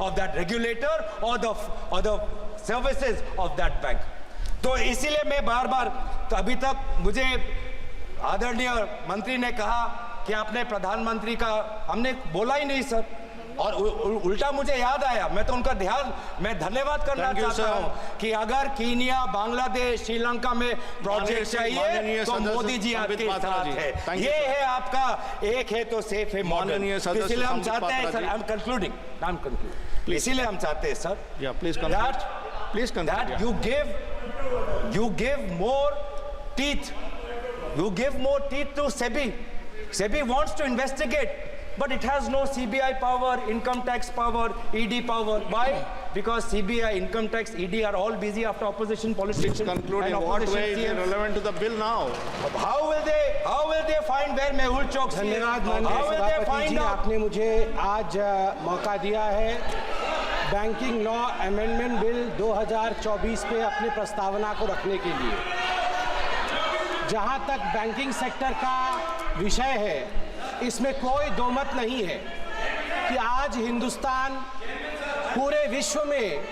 of that regulator or the services of that bank. तो इसीलिए मैं बार बार, तो अभी तक मुझे आदरणीय मंत्री ने कहा कि आपने प्रधानमंत्री का, हमने बोला ही नहीं सर, और उल्टा मुझे याद आया, मैं तो उनका मैं धन्यवाद करना चाहता हूं कि अगर कीनिया, बांग्लादेश, श्रीलंका में प्रोजेक्ट चाहिए तो मोदी जी आपके साथ है। ये है आपका एक है तो सेफ है मॉडल। इसलिए हम चाहते हैं सर, आई एम कंक्लूडिंग, इसीलिए हम चाहते हैं sir that you give more teeth to SEBI. SEBI wants to investigate, but it has no CBI power, income tax power, ED power. Why? Because CBI, income tax, ED are all busy after opposition politicians. Concluding, what way is relevant to the bill now? How will they find where Mehul Chokshi is? धन्यवाद माननीय सभापति जी, आपने मुझे आज मौका दिया है banking law amendment bill 2024 पे अपनी प्रस्तावना को रखने के लिए। जहां तक बैंकिंग सेक्टर का विषय है, इसमें कोई दो मत नहीं है कि आज हिंदुस्तान पूरे विश्व में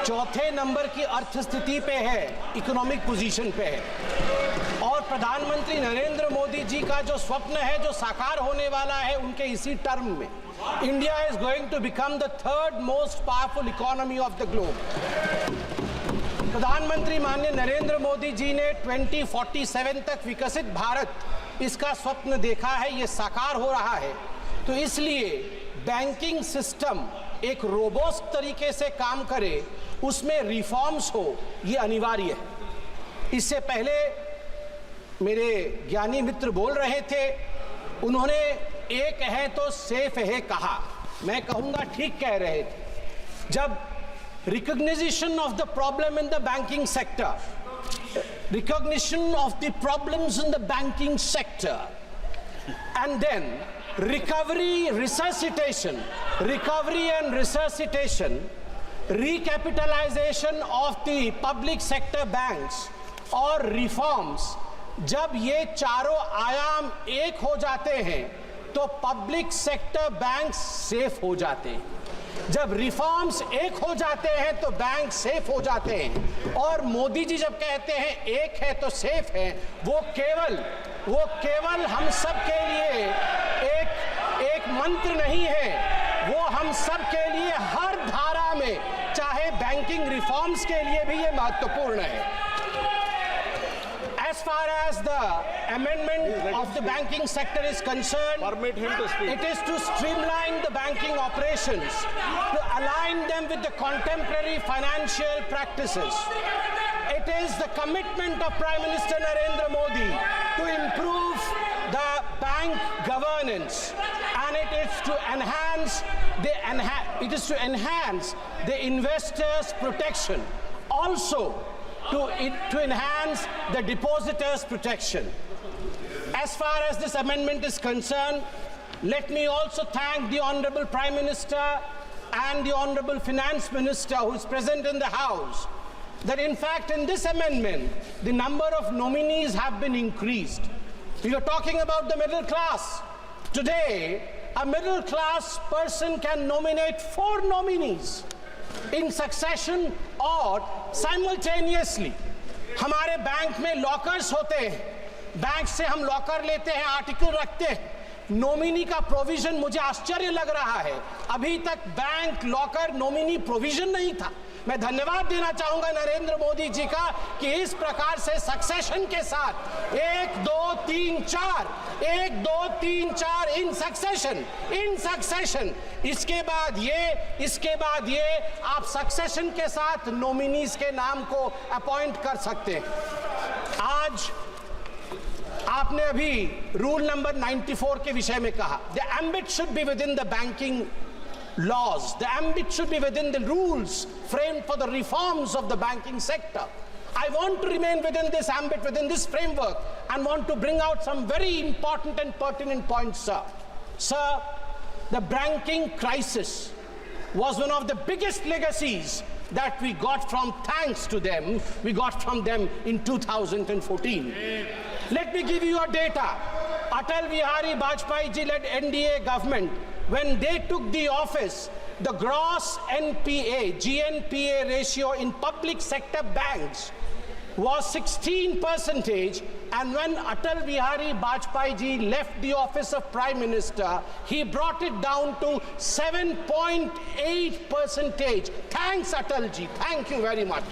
चौथे नंबर की अर्थस्थिति पे है, इकोनॉमिक पोजीशन पे है, और प्रधानमंत्री नरेंद्र मोदी जी का जो स्वप्न है, जो साकार होने वाला है उनके इसी टर्म में, India is going to become the third most powerful economy of the globe. प्रधानमंत्री माननीय नरेंद्र मोदी जी ने 2047 तक विकसित भारत, इसका स्वप्न देखा है, ये साकार हो रहा है। तो इसलिए बैंकिंग सिस्टम एक रोबोस्ट तरीके से काम करे, उसमें रिफॉर्म्स हो, ये अनिवार्य है। इससे पहले मेरे ज्ञानी मित्र बोल रहे थे, उन्होंने एक है तो सेफ है कहा, मैं कहूंगा ठीक कह रहे थे। जब recognition of the problem in the banking sector, recognition of the problems in the banking sector, and then recovery and resuscitation, recapitalization of the public sector banks और reforms, जब ये चारों आयाम एक हो जाते हैं तो पब्लिक सेक्टर बैंक सेफ हो जाते हैं। जब रिफॉर्म्स एक हो जाते हैं तो बैंक सेफ हो जाते हैं। और मोदी जी जब कहते हैं एक है तो सेफ है, वो केवल हम सब के लिए एक मंत्र नहीं है, वो हम सब के लिए हर धारा में, चाहे बैंकिंग रिफॉर्म्स के लिए भी ये महत्वपूर्ण है। As far as the amendment of the banking sector is concerned, permit him to speak. It is to streamline the banking operations, to align them with the contemporary financial practices. It is the commitment of Prime Minister Narendra Modi to improve the bank governance, and it is to enhance the investors' protection. Also, to enhance the depositors' protection. As far as this amendment is concerned, let me also thank the Honorable Prime Minister and the Honorable Finance Minister who is present in the House, that in fact in this amendment, the number of nominees have been increased. We are talking about the middle class. Today, a middle class person can nominate 4 nominees in succession और simultaneously। हमारे bank में lockers होते हैं, bank से हम locker लेते हैं, article रखते हैं, नॉमिनी का प्रोविजन मुझे आश्चर्य लग रहा है, अभी तक बैंक लॉकर नॉमिनी प्रोविजन नहीं था। मैं धन्यवाद देना चाहूंगा नरेंद्र मोदी जी का कि इस प्रकार से सक्सेशन के साथ 1 2 3 4 इन सक्सेशन, इसके बाद ये आप सक्सेशन के साथ नॉमिनीज के नाम को अपॉइंट कर सकते हैं। आज आपने अभी रूल नंबर 94 के विषय में कहा, the ambit should be with in the banking laws, the ambit should be within the rules framed for the reforms of the banking sector. I want to remain within this ambit, within this framework, and want to bring out some very important and pertinent points, sir. Sir, the banking crisis was one of the biggest legacies that we got from, thanks to them, we got from them in 2014. Let me give you a data. Atal Bihari Vajpayee ji led NDA government, when they took the office, the gross NPA, GNPA ratio in public sector banks was 16%, and when Atal Bihari Vajpayee ji left the office of Prime Minister, he brought it down to 7.8%. Thanks, Atal ji. Thank you very much.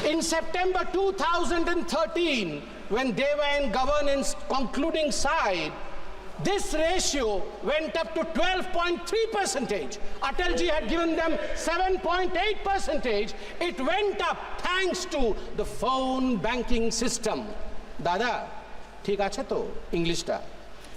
In September 2013, when they were in governance concluding side, this ratio went up to 12.3%. Atalji had given them 7.8%. It went up thanks to the phone banking system. Dada, ठीक আছে तो English टा?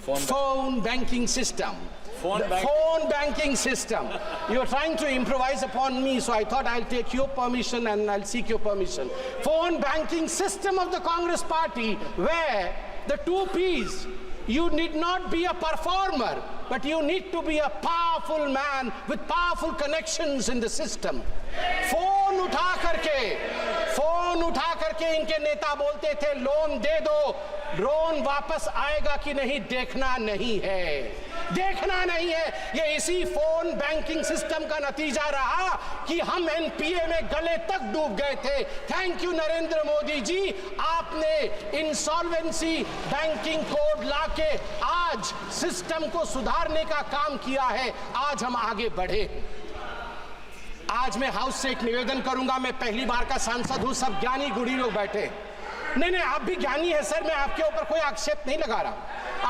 Phone banking system. Phone banking system. You are trying to improvise upon me, so I thought I'll take your permission and I'll seek your permission. Phone banking system of the Congress party, where the two P's, you need not be a performer, but you need to be a powerful man with powerful connections in the system. Phone उठा करके इनके नेता बोलते थे loan दे दो, drone वापस आएगा कि नहीं देखना नहीं है। ये इसी फोन बैंकिंग सिस्टम का नतीजा रहा कि हम एनपीए में गले तक डूब गए थे। थैंक यू नरेंद्र मोदी जी, आपने इंसॉल्वेंसी बैंकिंग कोड लाके आज सिस्टम को सुधारने का काम किया है। आज हम आगे बढ़े। आज मैं हाउस से एक निवेदन करूंगा। मैं पहली बार का सांसद हूं, सब ज्ञानी गुणी लोग बैठे। नहीं, आप भी ज्ञानी है सर, मैं आपके ऊपर कोई आक्षेप नहीं लगा रहा।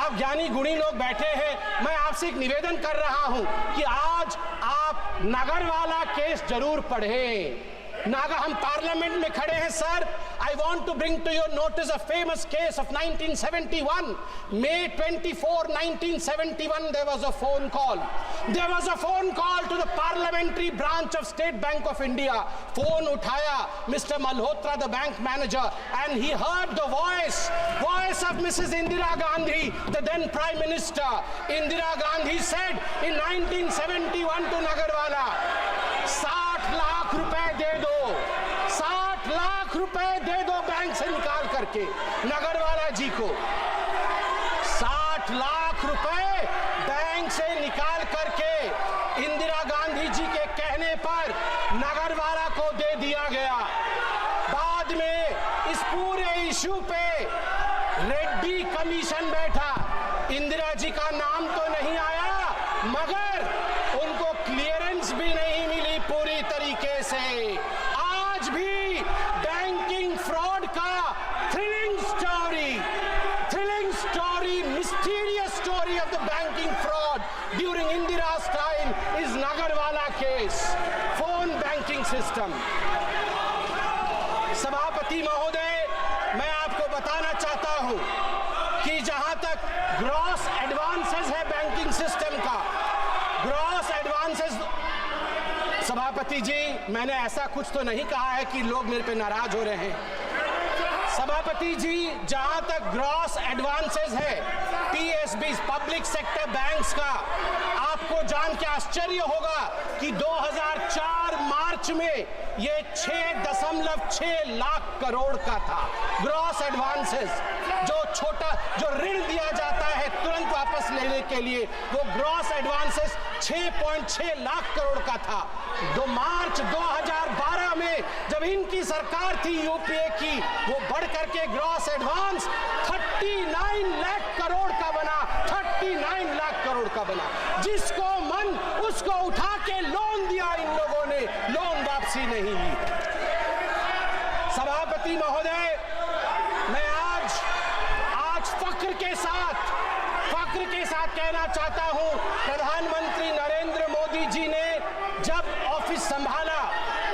आप ज्ञानी गुणी लोग बैठे हैं। मैं आपसे एक निवेदन कर रहा हूं कि आज आप नागरवाला केस जरूर पढ़ें। हम पार्लियामेंट में खड़े हैं sir. I want to bring to your notice a famous case of 1971. May 24, 1971, there was a phone call. There was a phone call to the parliamentary branch of State Bank of India. Phone uthaya Mr. Malhotra, the bank manager, and he heard the voice of Mrs. Indira Gandhi, the then Prime Minister. Indira Gandhi said in 1971 to Nagarwala, 60 lakh रुपए दे दो, 60 लाख रुपए दे दो bank से निकाल करके नगरवाला जी को। 60 लाख रुपए bank से निकाल करके इंदिरा गांधी जी के कहने पर नगरवाला को दे दिया गया। बाद में इस पूरे इशू पे रेड्डी कमीशन बैठा। इंदिरा जी का नाम तो नहीं आया, मगर उनको क्लियरेंस भी नहीं मिली पूरी तरीके से। आज भी बैंकिंग फ्रॉड का thrilling story, mysterious story of the banking fraud during Indira's time is Nagarwala case, phone banking system. सभापति महोदय, मैं आपको बताना चाहता हूं कि जहां तक ग्रॉस एडवांसेस है बैंकिंग सिस्टम का, ग्रॉस एडवांसेस, सभापति जी मैंने ऐसा कुछ तो नहीं कहा है कि लोग मेरे पे नाराज हो रहे हैं। सभापति जी, जहां तक ग्रॉस एडवांसेस है पीएसबी पब्लिक सेक्टर बैंक्स का, आपको जान के आश्चर्य होगा कि 2004 मार्च में ये 6.6 लाख करोड़ का था। ग्रॉस एडवांसेस, जो ऋण दिया जाता है तुरंत वापस लेने के लिए, वो ग्रॉस एडवांसेस 6.6 लाख करोड़ का था। मार्च 2012 में जब इनकी सरकार थी यूपीए की, वो बढ़ करके ग्रॉस एडवांस 39 लाख करोड़ का बना, 39 लाख करोड़ का बना। जिसको मन उसको उठा के लोन दिया इन लोगों ने, लोन वापसी नहीं ली। सभापति महोदय, मैं आज फक्र के साथ कहना चाहता हूं, प्रधानमंत्री नरेंद्र मोदी जी ने जब ऑफिस संभाला,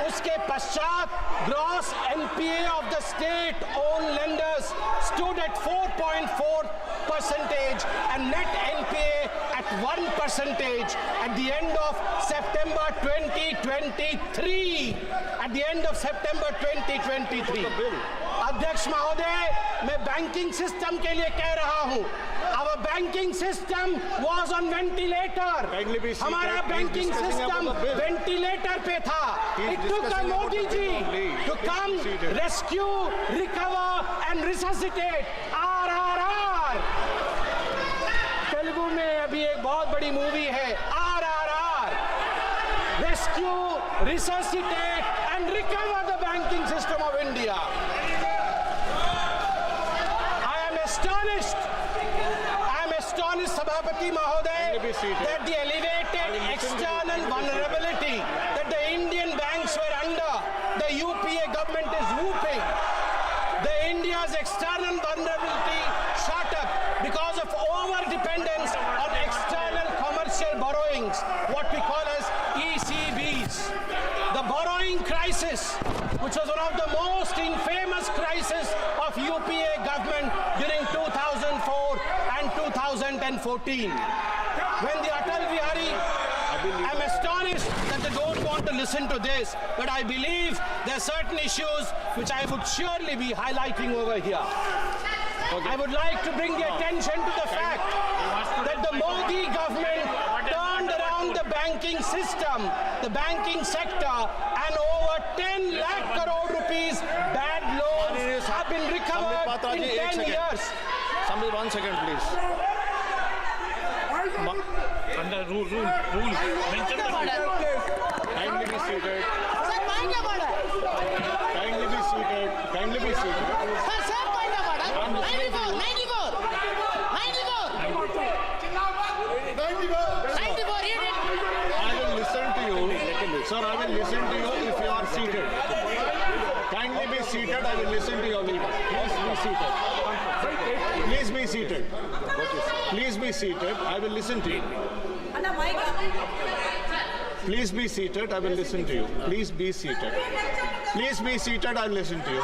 उसके पश्चात gross NPA of the state own lenders stood at 4.4% and net NPA at 1% at the end of September 2023. At the end of September 2023. अध्यक्ष महोदय, मैं बैंकिंग सिस्टम के लिए कह रहा हूं, our banking system was on ventilator. हमारा banking system ventilator पे था। It took a Modi ji to come rescue, recover and resuscitate. RRR। Telugu में अभी एक बहुत बड़ी मूवी है RRR। rescue, resuscitate and recover the banking system of India. I am astonished, Sabhapati Mahoday, that the elevated external vulnerability that the Indian banks were under, the UPA government is whooping. The India's external vulnerability shot up because of over-dependence on external commercial borrowings, what we call as ECBs. The borrowing crisis, which was one of the most infamous crises of UPA government during 2004 and 2014. When the Atal Bihari, I'm astonished that they don't want to listen to this, but I believe there are certain issues which I would surely be highlighting over here. I would like to bring the attention to the fact that the Modi government turned around the banking system, the banking sector, and over 10 lakh crore rupees bad loans have been recovered in 10 years. Somebody, 1 second, please. Under rule. Mention the rule. Kindly be seated. Sir, point of order. Kindly be seated. Kindly be seated. Sir, point of order. 94. 94, read it. I will listen to you. Sir, I will listen to you if you are seated. Kindly be seated. I will listen to your leader. Please be seated. Please be seated. Please be seated. I will listen to you. Please be seated. I will listen to you. Please be seated. Please be seated. I will listen to you.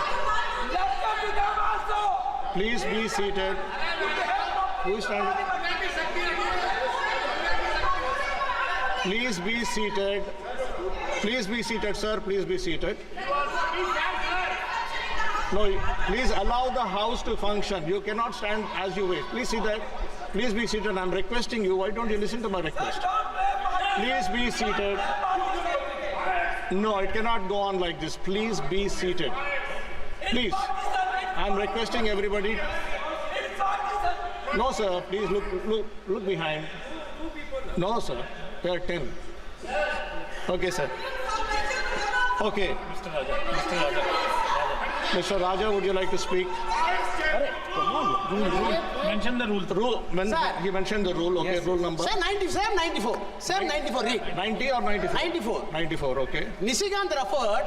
Please be seated. Who is standing? Please be seated. Please be seated, sir. Please be seated. No, please allow the house to function. You cannot stand as you wait. Please see that. Please be seated. I'm requesting you. Why don't you listen to my request? Please be seated. No, it cannot go on like this. Please be seated. Please. I'm requesting everybody. No, sir. Please look behind. No, sir. There are 10. Okay, sir. Okay. Mr. Raja, would you like to speak? Mention the rule. He mentioned the rule. Okay, rule number. Sir, 94. Sir, 94, read. 90 or 94? 94. 94, okay. Nishikant referred.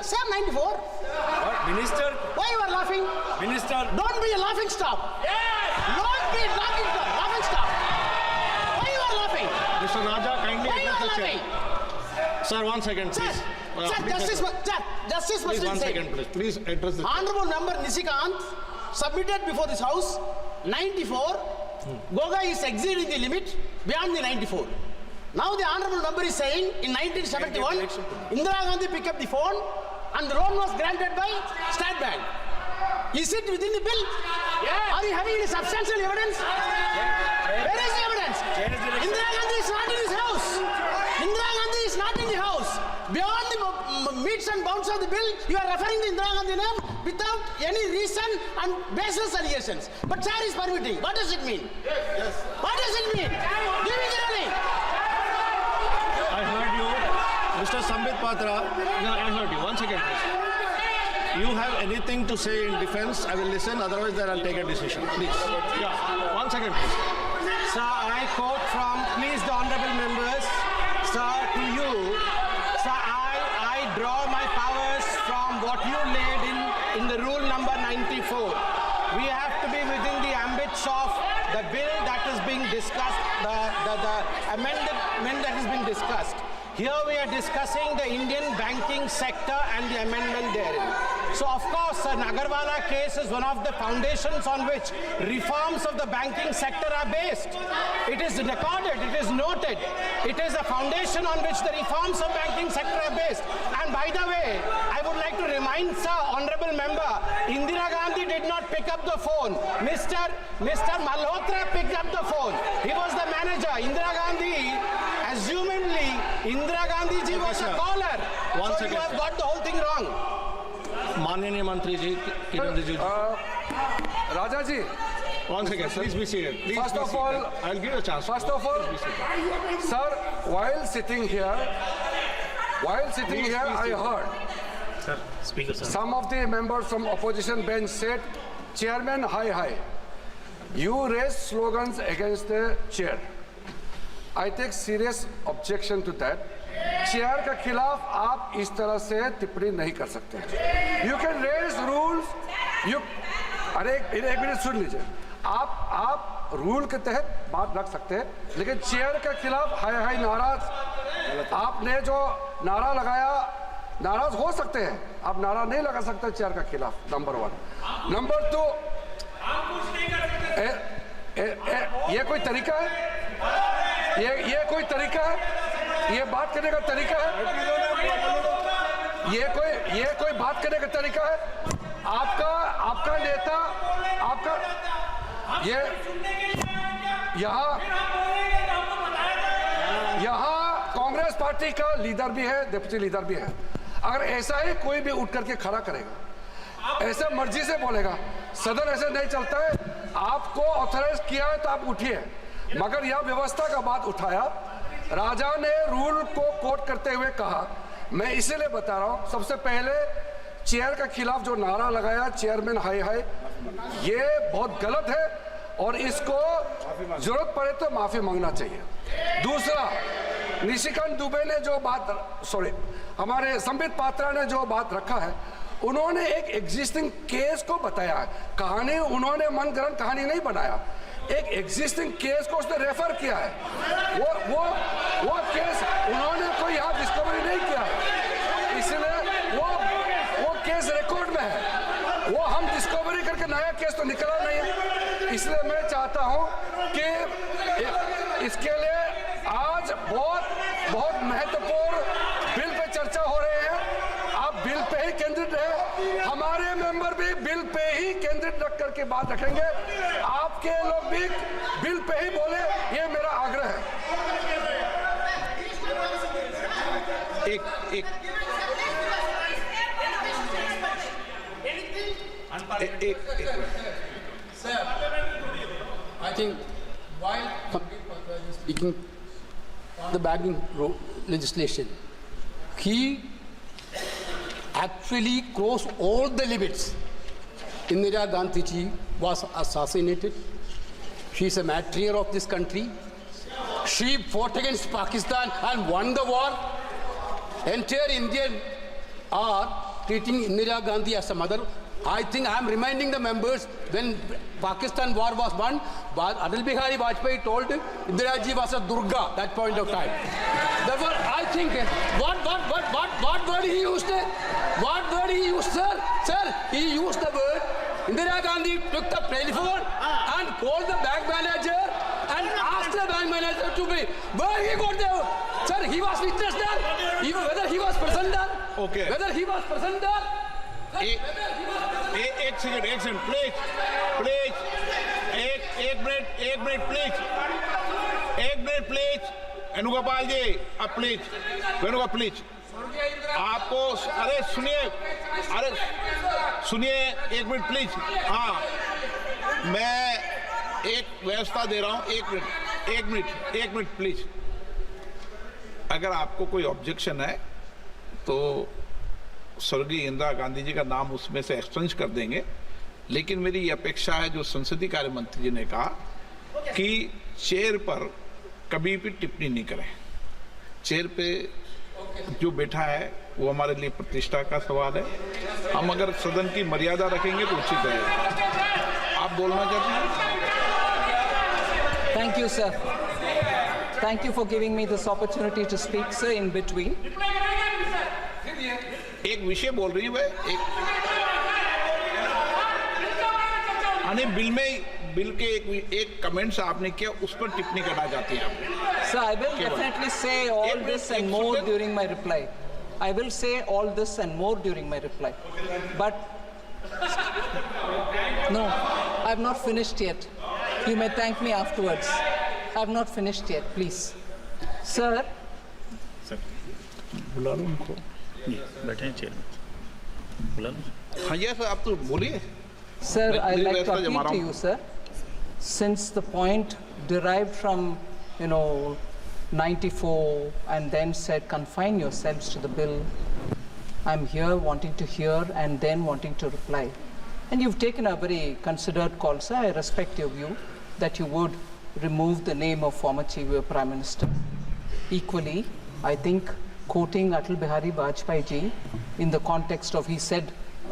Sir, 94. What? Minister? Why you are laughing? Minister? Don't be a laughing stock. Don't be a laughing stock. Why you are laughing? Mr. Raja, kindly Why you address are the laughing? chair. Sir, 1 second, Sir, please. Justice Please, must 1 say. second, please. Please address the chair. Honorable member Nishikant submitted before this house 94. Goga is exceeding the limit beyond the 94. Now the honorable member is saying in 1971, Indira Gandhi picked up the phone and the loan was granted by State Bank. Is it within the bill? Yeah. Are you having any substantial evidence? Where is the evidence? Indira Gandhi is not in his house. Indira Gandhi is not in the house. Beyond the meets and bounds of the bill, you are referring to Indira Gandhi name without any reason and baseless allegations. But chair is permitting. What does it mean? Yes. What does it mean? Give me the ruling. I heard you. Mr. Sambit Patra, no, I heard you. 1 second, please. You have anything to say in defense? I will listen. Otherwise, then I'll take a decision. Please. Yeah. 1 second, please. Sir, I quote from, please the honorable members, sir, to you, sir, I draw my powers from what you laid in the rule number 94. We have to be within the ambits of the bill that is being discussed, the amendment that is being discussed. Here we are discussing the Indian banking sector and the amendment therein. So of course, the Nagarwala case is one of the foundations on which reforms of the banking sector are based. It is recorded, it is noted. It is a foundation on which the reforms of banking sector are based. And by the way, I would like to remind sir, honorable member, Indira Gandhi did not pick up the phone. Mr. Malhotra picked up the phone. He was the manager. Indira Gandhi, assumingly, Indira Gandhi ji was a caller. One So second, you have sir. got the whole thing wrong. माननीय मंत्री जी, किरण रिजिजू जी. राजा जी, One second, please be seated. Please First be of seated. all- I'll give you a chance. First of all, sir, while sitting here, I heard Sir, speaker, sir. some of the members from opposition bench said, Chairman, hi. You raised slogans against the chair. I take serious objection to that. Chair के खिलाफ आप इस तरह से टिप्पणी नहीं कर सकते. You can raise rules. अरे एक मिनट सुन लीजिए. आप रूल के तहत बात रख सकते हैं, लेकिन चेयर के खिलाफ हाय नाराज आपने जो नारा लगाया, नाराज हो सकते हैं, आप नारा नहीं लगा सकते चेयर के खिलाफ. नंबर 1. नंबर 2, ये कोई तरीका है? ये कोई तरीका है? ये बात करने का तरीका है? ये कोई बात करने का तरीका है? आपका नेता, ये यहाँ कांग्रेस पार्टी का लीडर भी है, डिप्टी लीडर भी है. अगर ऐसा ही कोई भी उठ करके खड़ा करेगा, ऐसे मर्जी से बोलेगा, सदन ऐसे नहीं चलता है. आपको ऑथराइज किया है तो आप उठिए, मगर यह व्यवस्था का बात उठाया. राजा ने रूल को कोट करते हुए कहा, मैं इसीलिए बता रहा हूं, सबसे पहले चेयर के खिलाफ जो नारा लगाया, चेयरमैन हाय, ये बहुत गलत है और इसको जरूरत पड़े तो माफी मांगना चाहिए. दूसरा, निशिकांत दुबे ने जो हमारे संबित पात्रा ने जो बात रखा है, उन्होंने एक एग्जिस्टिंग केस को बताया है. कहानी उन्होंने मनगढ़ंत कहानी नहीं बनाया, एक एग्जिस्टिंग केस को उसने रेफर किया है. वो केस उन्होंने कोई यहाँ डिस्कवरी नहीं किया, इसलिए वो केस रिकॉर्ड में है. वो हम डिस्कवरी करके नया केस तो निकला नहीं है. इसलिए मैं चाहता हूँ कि इसके लिए आज बहुत महत्वपूर्ण बिल पे चर्चा हो रही है. आप बिल पे ही केंद्रित रहे, हमारे मेंबर भी बिल पे ही केंद्रित रख करके बात रखेंगे. आपके लोग भी बिल पे ही बोले, ये मेरा आग्रह है. एक Sir, I think while speaking the banking legislation, he actually crossed all the limits. Indira Gandhi ji was assassinated. She is a martyr of this country. She fought against Pakistan and won the war. Entire Indian are treating Indira Gandhi as a mother. I think I am reminding the members when Pakistan war was won, Atal Bihari Vajpayee told Indira ji was a Durga that point of time. Therefore, I think what word he used? What word he used, sir? Sir, he used the word. Indira Gandhi took the telephone and called the bank manager and asked the bank manager to be where he got there. Sir, he was witness there. Whether he was present there. Okay. Whether he was present there. एक second please एक minute please Venugopal जी, अब please आपको अरे सुनिए एक minute please. हाँ, मैं एक व्यवस्था दे रहा हूं. एक मिनट प्लीज. अगर आपको कोई ऑब्जेक्शन है तो स्वर्गीय इंदिरा गांधी जी का नाम उसमें से एक्सचेंज कर देंगे, लेकिन मेरी ये अपेक्षा है जो संसदीय कार्य मंत्री जी ने कहा कि चेयर पर कभी भी टिप्पणी नहीं करें. चेयर पे जो बैठा है वो हमारे लिए प्रतिष्ठा का सवाल है. हम अगर सदन की मर्यादा रखेंगे तो उचित रहेगा. आप बोलना चाहते हैं? Thank you, sir. Thank you for giving me this opportunity to speak, sir, in between. एक विषय बोल रही है बिल के एक कमेंट्स आपने किया, उस पर टिप्पणी करना चाहती हैं आप? Sir, I will definitely say all this and more during my reply. I will say all this and more during my reply. But no, I have not finished yet. You may thank me afterwards. I have not finished yet, please. Sir. बुला लो उनको, बैठे हैं chair में, बुला लो. हाँ, ये sir आप तो बोलिए. Sir, I'd like to appeal to you, sir. since the point derived from, 94 and then said confine yourselves to the bill, I'm here wanting to hear and then wanting to reply. And you've taken a very considered call, sir. I respect your view that you would remove the name of former Chief Prime Minister. Equally, I think quoting Atal Bihari Vajpayee ji in the context of, he said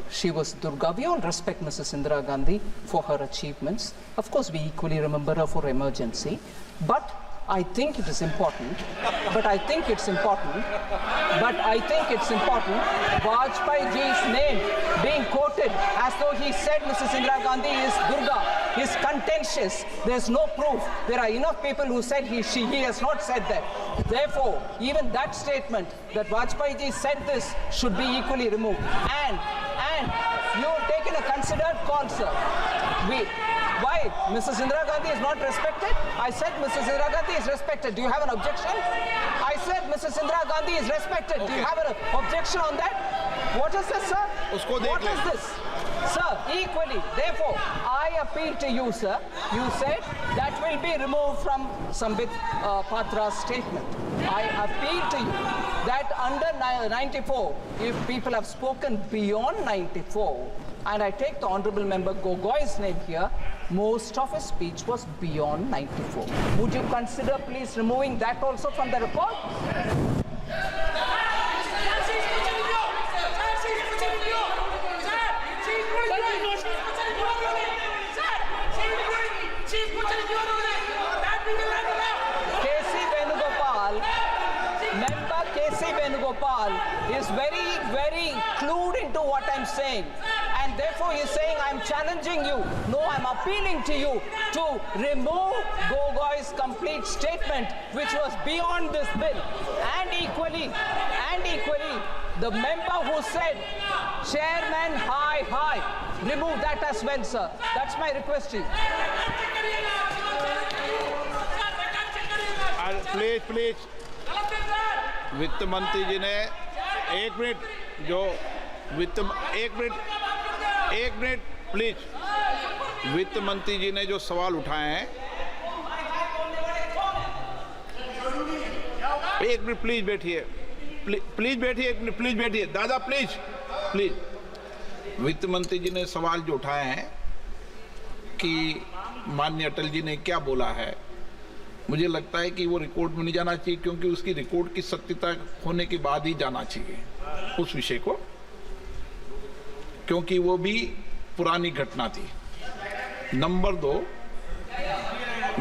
she was Durga. We all respect Mrs. Indira Gandhi for her achievements. Of course, we equally remember her for emergency. But I think it is important. Vajpayee ji's name being quoted as though he said Mrs. Indira Gandhi is Durga is contentious. There's no proof. There are enough people who said he has not said that. Therefore, even that statement that Vajpayee ji said this should be equally removed. And you have taken a considered call, sir. Why? Mrs. Indira Gandhi is not respected? I said Mrs. Indira Gandhi is respected. Do you have an objection? I said Mrs. Indira Gandhi is respected. Okay. Do you have an objection on that? What is this, sir? What is this? Sir, equally. Therefore, I appeal to you, sir. You said that will be removed from Sambit Patra's statement. I appeal to you that under 94, if people have spoken beyond 94, and I take the Honorable Member Gogoi's name here, most of his speech was beyond 94. Would you consider please removing that also from the record? Member K.C. Venugopal is very, very clued into what I'm saying. And therefore he's saying, I'm challenging you. No, I'm appealing to you to remove Gogoi's complete statement, which was beyond this bill. And equally, the member who said, Chairman, hi, remove that as well, sir. That's my request to you. Please वित्त मंत्री जी ने एक minute please वित्त मंत्री जी ने जो सवाल उठाए हैं, एक मिनट प्लीज बैठिए, प्लीज बैठिए दादा, प्लीज वित्त मंत्री जी ने सवाल जो उठाए हैं कि माननीय अटल जी ने क्या बोला है, मुझे लगता है कि वो रिकॉर्ड में नहीं जाना चाहिए, क्योंकि उसकी रिकॉर्ड की सत्यता होने के बाद ही जाना चाहिए उस विषय को, क्योंकि वो भी पुरानी घटना थी। नंबर 2,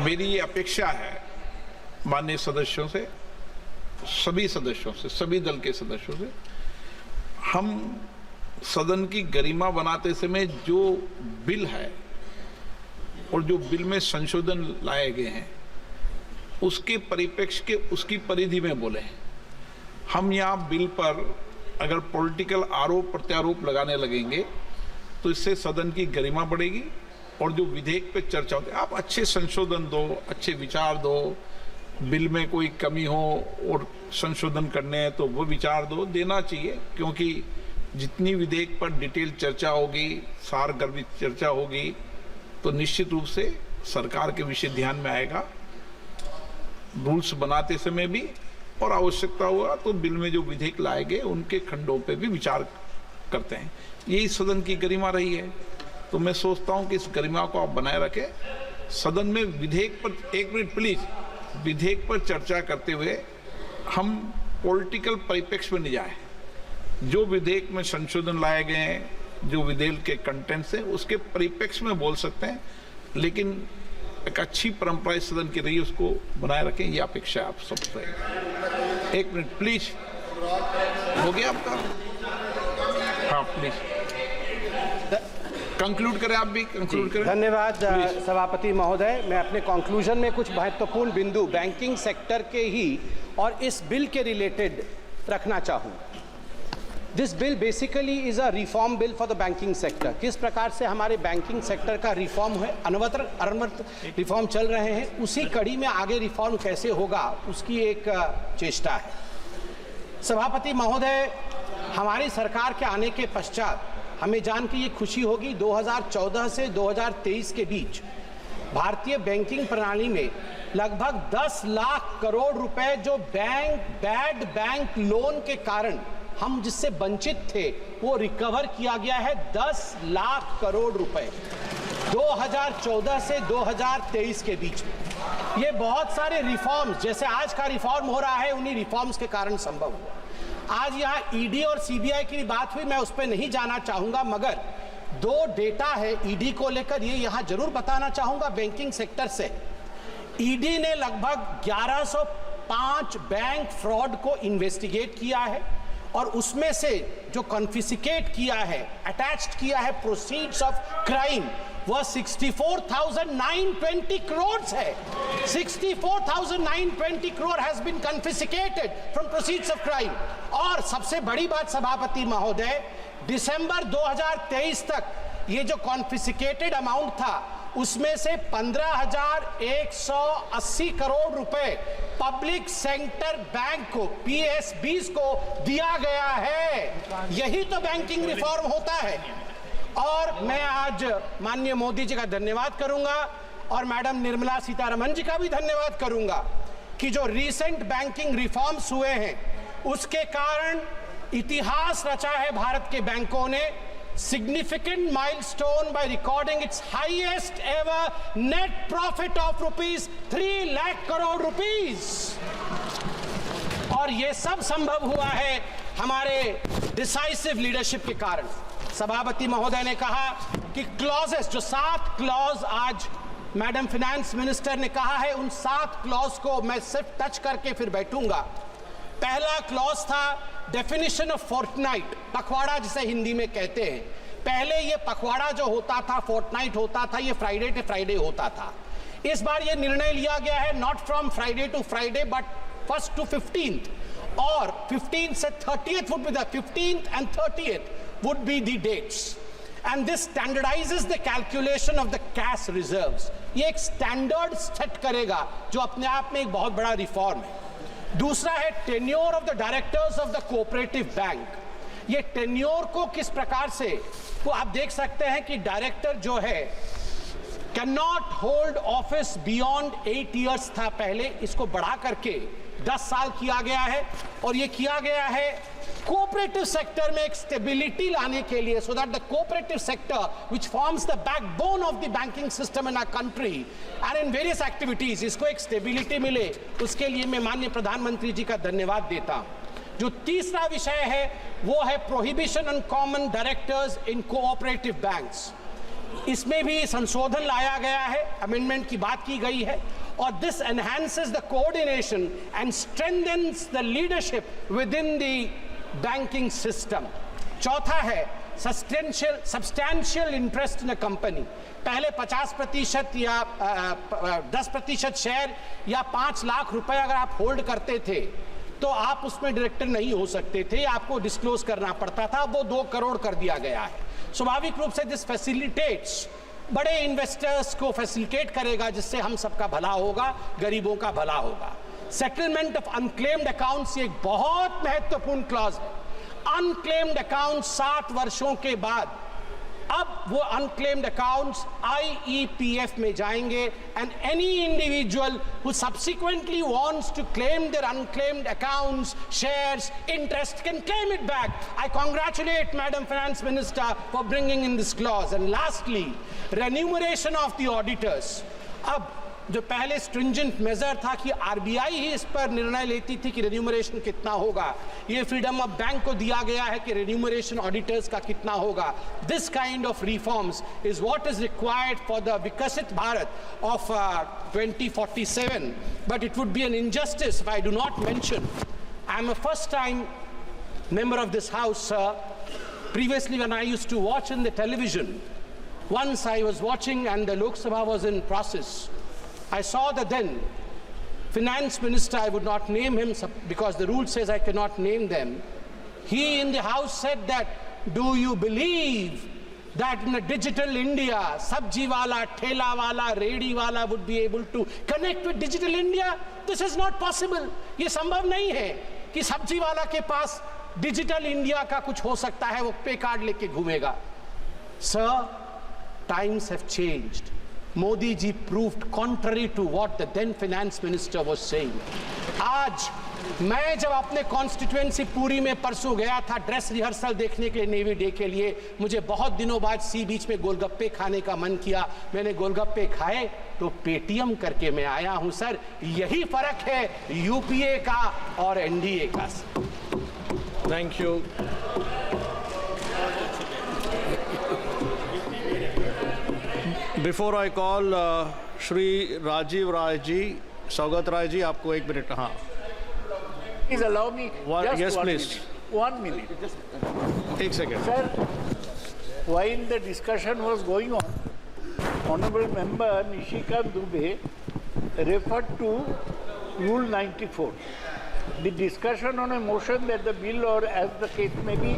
मेरी ये अपेक्षा है माननीय सदस्यों से, सभी सदस्यों से, सभी दल के सदस्यों से, हम सदन की गरिमा बनाते समय जो बिल है और जो बिल में संशोधन लाए गए हैं उसके परिप्रेक्ष्य के, उसकी परिधि में बोले। हम यहाँ बिल पर अगर पॉलिटिकल आरोप प्रत्यारोप लगाने लगेंगे तो इससे सदन की गरिमा बढ़ेगी और जो विधेयक पे चर्चा होती है, आप अच्छे संशोधन दो, अच्छे विचार दो, बिल में कोई कमी हो और संशोधन करने हैं तो वो विचार दो, देना चाहिए, क्योंकि जितनी विधेयक पर डिटेल चर्चा होगी, सारगर्भित चर्चा होगी, तो निश्चित रूप से सरकार के विषय ध्यान में आएगा, रूल्स बनाते समय भी, और आवश्यकता हुआ तो बिल में जो विधेयक लाए गए उनके खंडों पे भी विचार करते हैं। यही सदन की गरिमा रही है, तो मैं सोचता हूं कि इस गरिमा को आप बनाए रखें। सदन में विधेयक पर, एक मिनट प्लीज, विधेयक पर चर्चा करते हुए हम पॉलिटिकल परिप्रेक्ष्य में नहीं जाए। जो विधेयक में संशोधन लाए गए हैं, जो विधेयक के कंटेंट्स हैं, उसके परिप्रेक्ष्य में बोल सकते हैं, लेकिन एक अच्छी परंपरा इस सदन की रही, उसको बनाए रखें, ये अपेक्षा है आप सबसे। एक मिनट प्लीज, हो गया आपका? हाँ प्लीज कंक्लूड करें, आप भी कंक्लूड करें। धन्यवाद सभापति महोदय। मैं अपने कंक्लूजन में कुछ महत्वपूर्ण बिंदु बैंकिंग सेक्टर के ही और इस बिल के रिलेटेड रखना चाहूँ। This bill basically is a reform bill for the banking sector. किस प्रकार से हमारे बैंकिंग सेक्टर का रिफॉर्म है, अनवरत रिफॉर्म चल रहे हैं, उसी कड़ी में आगे रिफॉर्म कैसे होगा उसकी एक चेष्टा है। सभापति महोदय, हमारी सरकार के आने के पश्चात हमें जान के ये खुशी होगी 2014 से 2023 के बीच भारतीय बैंकिंग प्रणाली में लगभग 10 लाख करोड़ रुपए जो बैड बैंक लोन के कारण हम जिससे वंचित थे वो रिकवर किया गया है। 10 लाख करोड़ रुपए 2014 से 2023 के बीच में। ये बहुत सारे रिफॉर्म्स, जैसे आज का रिफॉर्म हो रहा है, उन्हीं रिफॉर्म्स के कारण संभव हुआ। आज यहाँ ईडी और सीबीआई की बात हुई, मैं उस पर नहीं जाना चाहूंगा, मगर दो डेटा है ईडी को लेकर, ये यहाँ जरूर बताना चाहूंगा बैंकिंग सेक्टर से। ईडी ने लगभग 1105 बैंक फ्रॉड को इन्वेस्टिगेट किया है और उसमें से जो कॉन्फिस्केट किया है, अटैच्ड किया है प्रोसीड्स ऑफ क्राइम, वह 64,920 करोड़ है। 64,920 crore has been confiscated from proceeds of crime. और सबसे बड़ी बात सभापति महोदय, दिसंबर 2023 तक ये जो कॉन्फिस्केटेड अमाउंट था उसमें से 15,180 करोड़ रुपए पब्लिक सेक्टर बैंक को, PSBs को दिया गया है। यही तो बैंकिंग रिफॉर्म होता है। और मैं आज माननीय मोदी जी का धन्यवाद करूंगा और मैडम निर्मला सीतारमण जी का भी धन्यवाद करूंगा कि जो रीसेंट बैंकिंग रिफॉर्म्स हुए हैं उसके कारण इतिहास रचा है भारत के बैंकों ने। significant milestone by recording its highest ever net profit of rupees 3 lakh crore rupees। और ये सब संभव हुआ है हमारे डिसाइसिव लीडरशिप के कारण। सभापति महोदय ने कहा कि क्लॉजेस, जो 7 क्लॉज आज मैडम फाइनेंस मिनिस्टर ने कहा है, उन 7 क्लॉज को मैं सिर्फ टच करके फिर बैठूंगा। पहला क्लॉज था डेफिनेशन ऑफ फोर्टनाइट, पखवाड़ा जिसे हिंदी में कहते हैं। पहले ये पखवाड़ा जो होता था, फोर्टनाइट होता था, ये फ्राइडे टू फ्राइडे होता था। इस बार ये निर्णय लिया गया है not from Friday to Friday but 1st to 15th, और 15th से 30th would be the 15th and 30th would be the dates, and this standardizes the calculation of the cash reserves। ये एक स्टैंडर्ड सेट करेगा जो अपने आप में एक बहुत बड़ा रिफॉर्म है। दूसरा है tenure of the directors of the cooperative bank. ये टेन्योर को किस प्रकार से, वो आप देख सकते हैं कि डायरेक्टर जो है can not hold office beyond 8 years था पहले, इसको बढ़ा करके 10 साल किया गया है। और ये किया गया है कोऑपरेटिव सेक्टर में एक स्टेबिलिटी लाने के लिए, so that the cooperative sector which forms the backbone of the banking system in our country and in various activities, इसको एक स्टेबिलिटी मिले, उसके लिए मैं माननीय प्रधानमंत्री जी का धन्यवाद देता हूं। जो तीसरा विषय है वो है prohibition on common directors in cooperative banks. इसमें भी संशोधन लाया गया है, अमेंडमेंट की बात की गई है, और this enhances the coordination and strengthens the leadership within the banking system. चौथा है substantial interest in a company. पहले 50% या 10% शेयर या 5 लाख रुपए अगर आप होल्ड करते थे तो आप उसमें डायरेक्टर नहीं हो सकते थे, आपको डिस्क्लोज करना पड़ता था। वो 2 करोड़ कर दिया गया है। स्वाभाविक रूप से दिस फैसिलिटेट्स, बड़े इन्वेस्टर्स को फैसिलिटेट करेगा, जिससे हम सबका भला होगा, गरीबों का भला होगा। सेटलमेंट ऑफ अनक्लेम्ड अकाउंट्स, ये एक बहुत महत्वपूर्ण क्लॉज है। अनक्लेम्ड अकाउंट 7 वर्षों के बाद अब वो अनक्लेम्ड अकाउंट्स IEPF में जाएंगे, and any individual who subsequently wants to claim their unclaimed accounts, shares, interest can claim it back. I congratulate madam finance minister for bringing in this clause. And lastly remuneration of the auditors. अब जो पहले stringent major था कि RBI ही इस पर निर्णय लेती थी कि रेन्यूमरेशन कितना होगा, ये फ्रीडम ऑफ बैंक को दिया गया है कि रेन्यूमरेशन ऑडिटर्स का कितना होगा। This kind of reforms is what is required for the विकसित Bharat of 2047, but it would be an injustice if I do not mention I am a first time member of this house, sir. Previously when I used to watch in the television, once I was watching and the Lok Shbha was in process, I saw the then finance minister, I would not name him because the rule says I cannot name them. He in the house said that, do you believe that in a digital India, sabji wala, thela wala, redi wala would be able to connect with digital India? This is not possible. ये संभव नहीं है कि सब्जी वाला के पास digital India का कुछ हो सकता है, वो पे कार्ड लेके घूमेगा। Sir, times have changed. Modi ji proved contrary to what the then finance minister was saying. आज मैं जब अपने कॉन्स्टिट्यूएंसी पूरी में परसों गया था ड्रेस रिहर्सल देखने के लिए नेवी डे के लिए, मुझे बहुत दिनों बाद सी बीच में गोलगप्पे खाने का मन किया। मैंने गोलगप्पे खाए तो पेटीएम करके मैं आया हूं सर। यही फर्क है यूपीए का और एनडीए का। Thank you. Before I call Shri Rajiv Rai ji, Saugat Rai ji, आपको 1 मिनट. हाँ. Please allow me. Yes, please. 1 minute. 1 second. Sir, while the discussion was going on, Honorable Member Nishikant Dubey referred to Rule 94. The discussion on a motion that the bill, or as the case may be,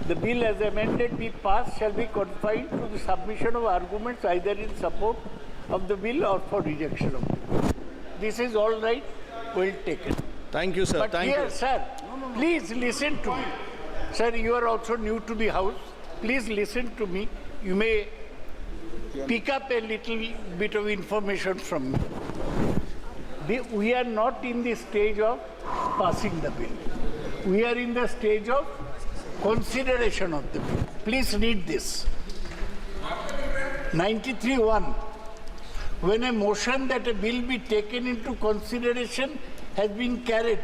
the bill as amended be passed shall be confined to the submission of arguments either in support of the bill or for rejection of the bill. This is all right, well taken. Thank you, sir. But Thank here, you. sir, please listen to me. Sir, you are also new to the House. Please listen to me. You may pick up a little bit of information from me. We are not in the stage of passing the bill. We are in the stage of consideration of the bill. Please read this. 93(1). When a motion that a bill be taken into consideration has been carried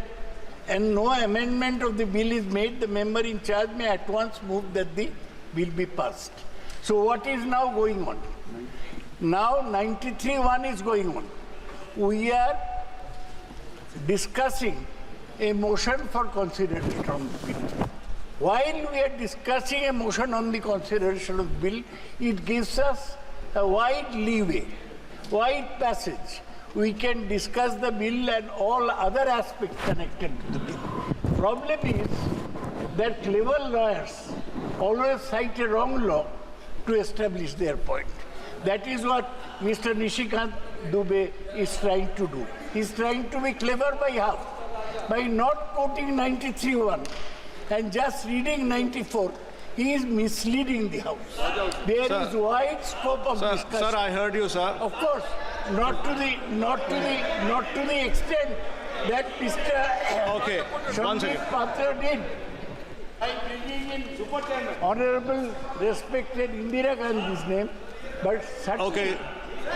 and no amendment of the bill is made, the member in charge may at once move that the bill be passed. So what is now going on? Now 93(1) is going on. We are discussing a motion for consideration of the bill. While we are discussing a motion on the consideration of the bill, it gives us a wide leeway, wide passage. We can discuss the bill and all other aspects connected to the bill. Problem is that clever lawyers always cite a wrong law to establish their point. That is what Mr. Nishikant Dubey is trying to do. He is trying to be clever by half. By not quoting 93(1) and just reading 94, he is misleading the House. There is wide scope of discussion. Sir, I heard you, sir. Of course, not to the extent that Mr. Okay, one second. Patra did. By bringing in Honorable, respected Indira Gandhi's name, but certainly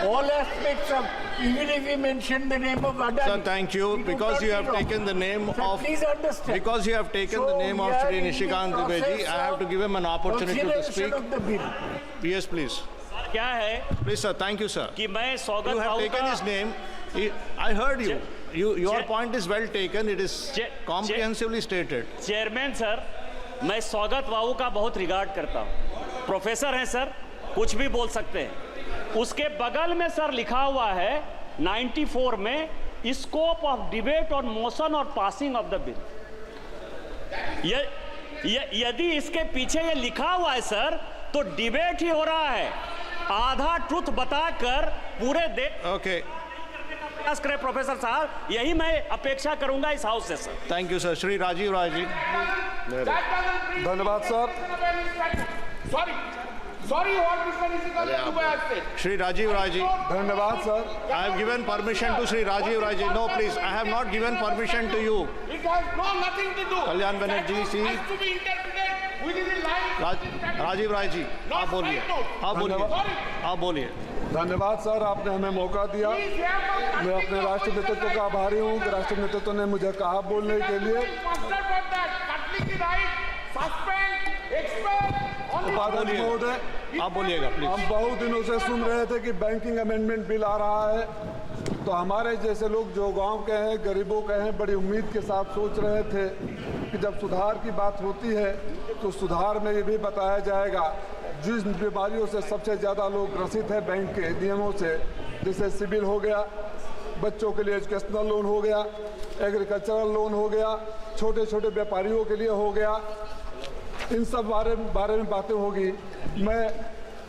all aspects of, even if we mention the name of Adani. Sir, thank you. Because you have taken the name of... Please understand. Because you have taken the name of Shri Nishikant Dubey ji, I have to give him an opportunity to speak. Of the bill. Yes, please. क्या है Please, sir. Thank you, sir. कि मैं स्वागत You have taken his name. I heard you. Your point is well taken. It is comprehensively stated. Chairman sir, मैं स्वागत बाबू का बहुत regard करता हूँ। प्रोफेसर हैं सर, कुछ भी बोल सकते हैं। उसके बगल में सर लिखा हुआ है 94 में scope of debate on motion और पासिंग ऑफ द बिल। यदि इसके पीछे ये लिखा हुआ है सर, तो डिबेट ही हो रहा है। आधा ट्रुथ बताकर पूरे देश प्रयास करें प्रोफेसर साहब, यही मैं अपेक्षा करूंगा इस हाउस से sir. Thank you sir. Shri Rajiv Rai ji. धन्यवाद sir. Shri Rajiv Rai ji. धन्यवाद sir. I have given permission to Shri Rajiv Rai ji. No, please. I have not given permission to you. It has nothing to do. Kalyan Banerjee, see. It has to be interpreted within the line. Rajiv Rai ji, आप बोलिए। आप बोलिए। धन्यवाद sir, आपने हमें मौका दिया। मैं अपने राष्ट्र नेतृत्व का आभारी हूँ कि राष्ट्र नेतृत्व ने मुझे कहा बोलने के लिए। उपाध्यक्ष महोदय, आप बोलिएगा प्लीज। हम बहुत दिनों से सुन रहे थे कि बैंकिंग अमेंडमेंट बिल आ रहा है, तो हमारे जैसे लोग जो गांव के हैं, गरीबों के हैं, बड़ी उम्मीद के साथ सोच रहे थे कि जब सुधार की बात होती है तो सुधार में ये भी बताया जाएगा जिस बीमारियों से सबसे ज़्यादा लोग ग्रसित हैं बैंक के नियमों से, जैसे सिविल हो गया, बच्चों के लिए एजुकेशनल लोन हो गया, एग्रीकल्चरल लोन हो गया, छोटे छोटे व्यापारियों के लिए हो गया, इन सब बारे में बातें होगी। मैं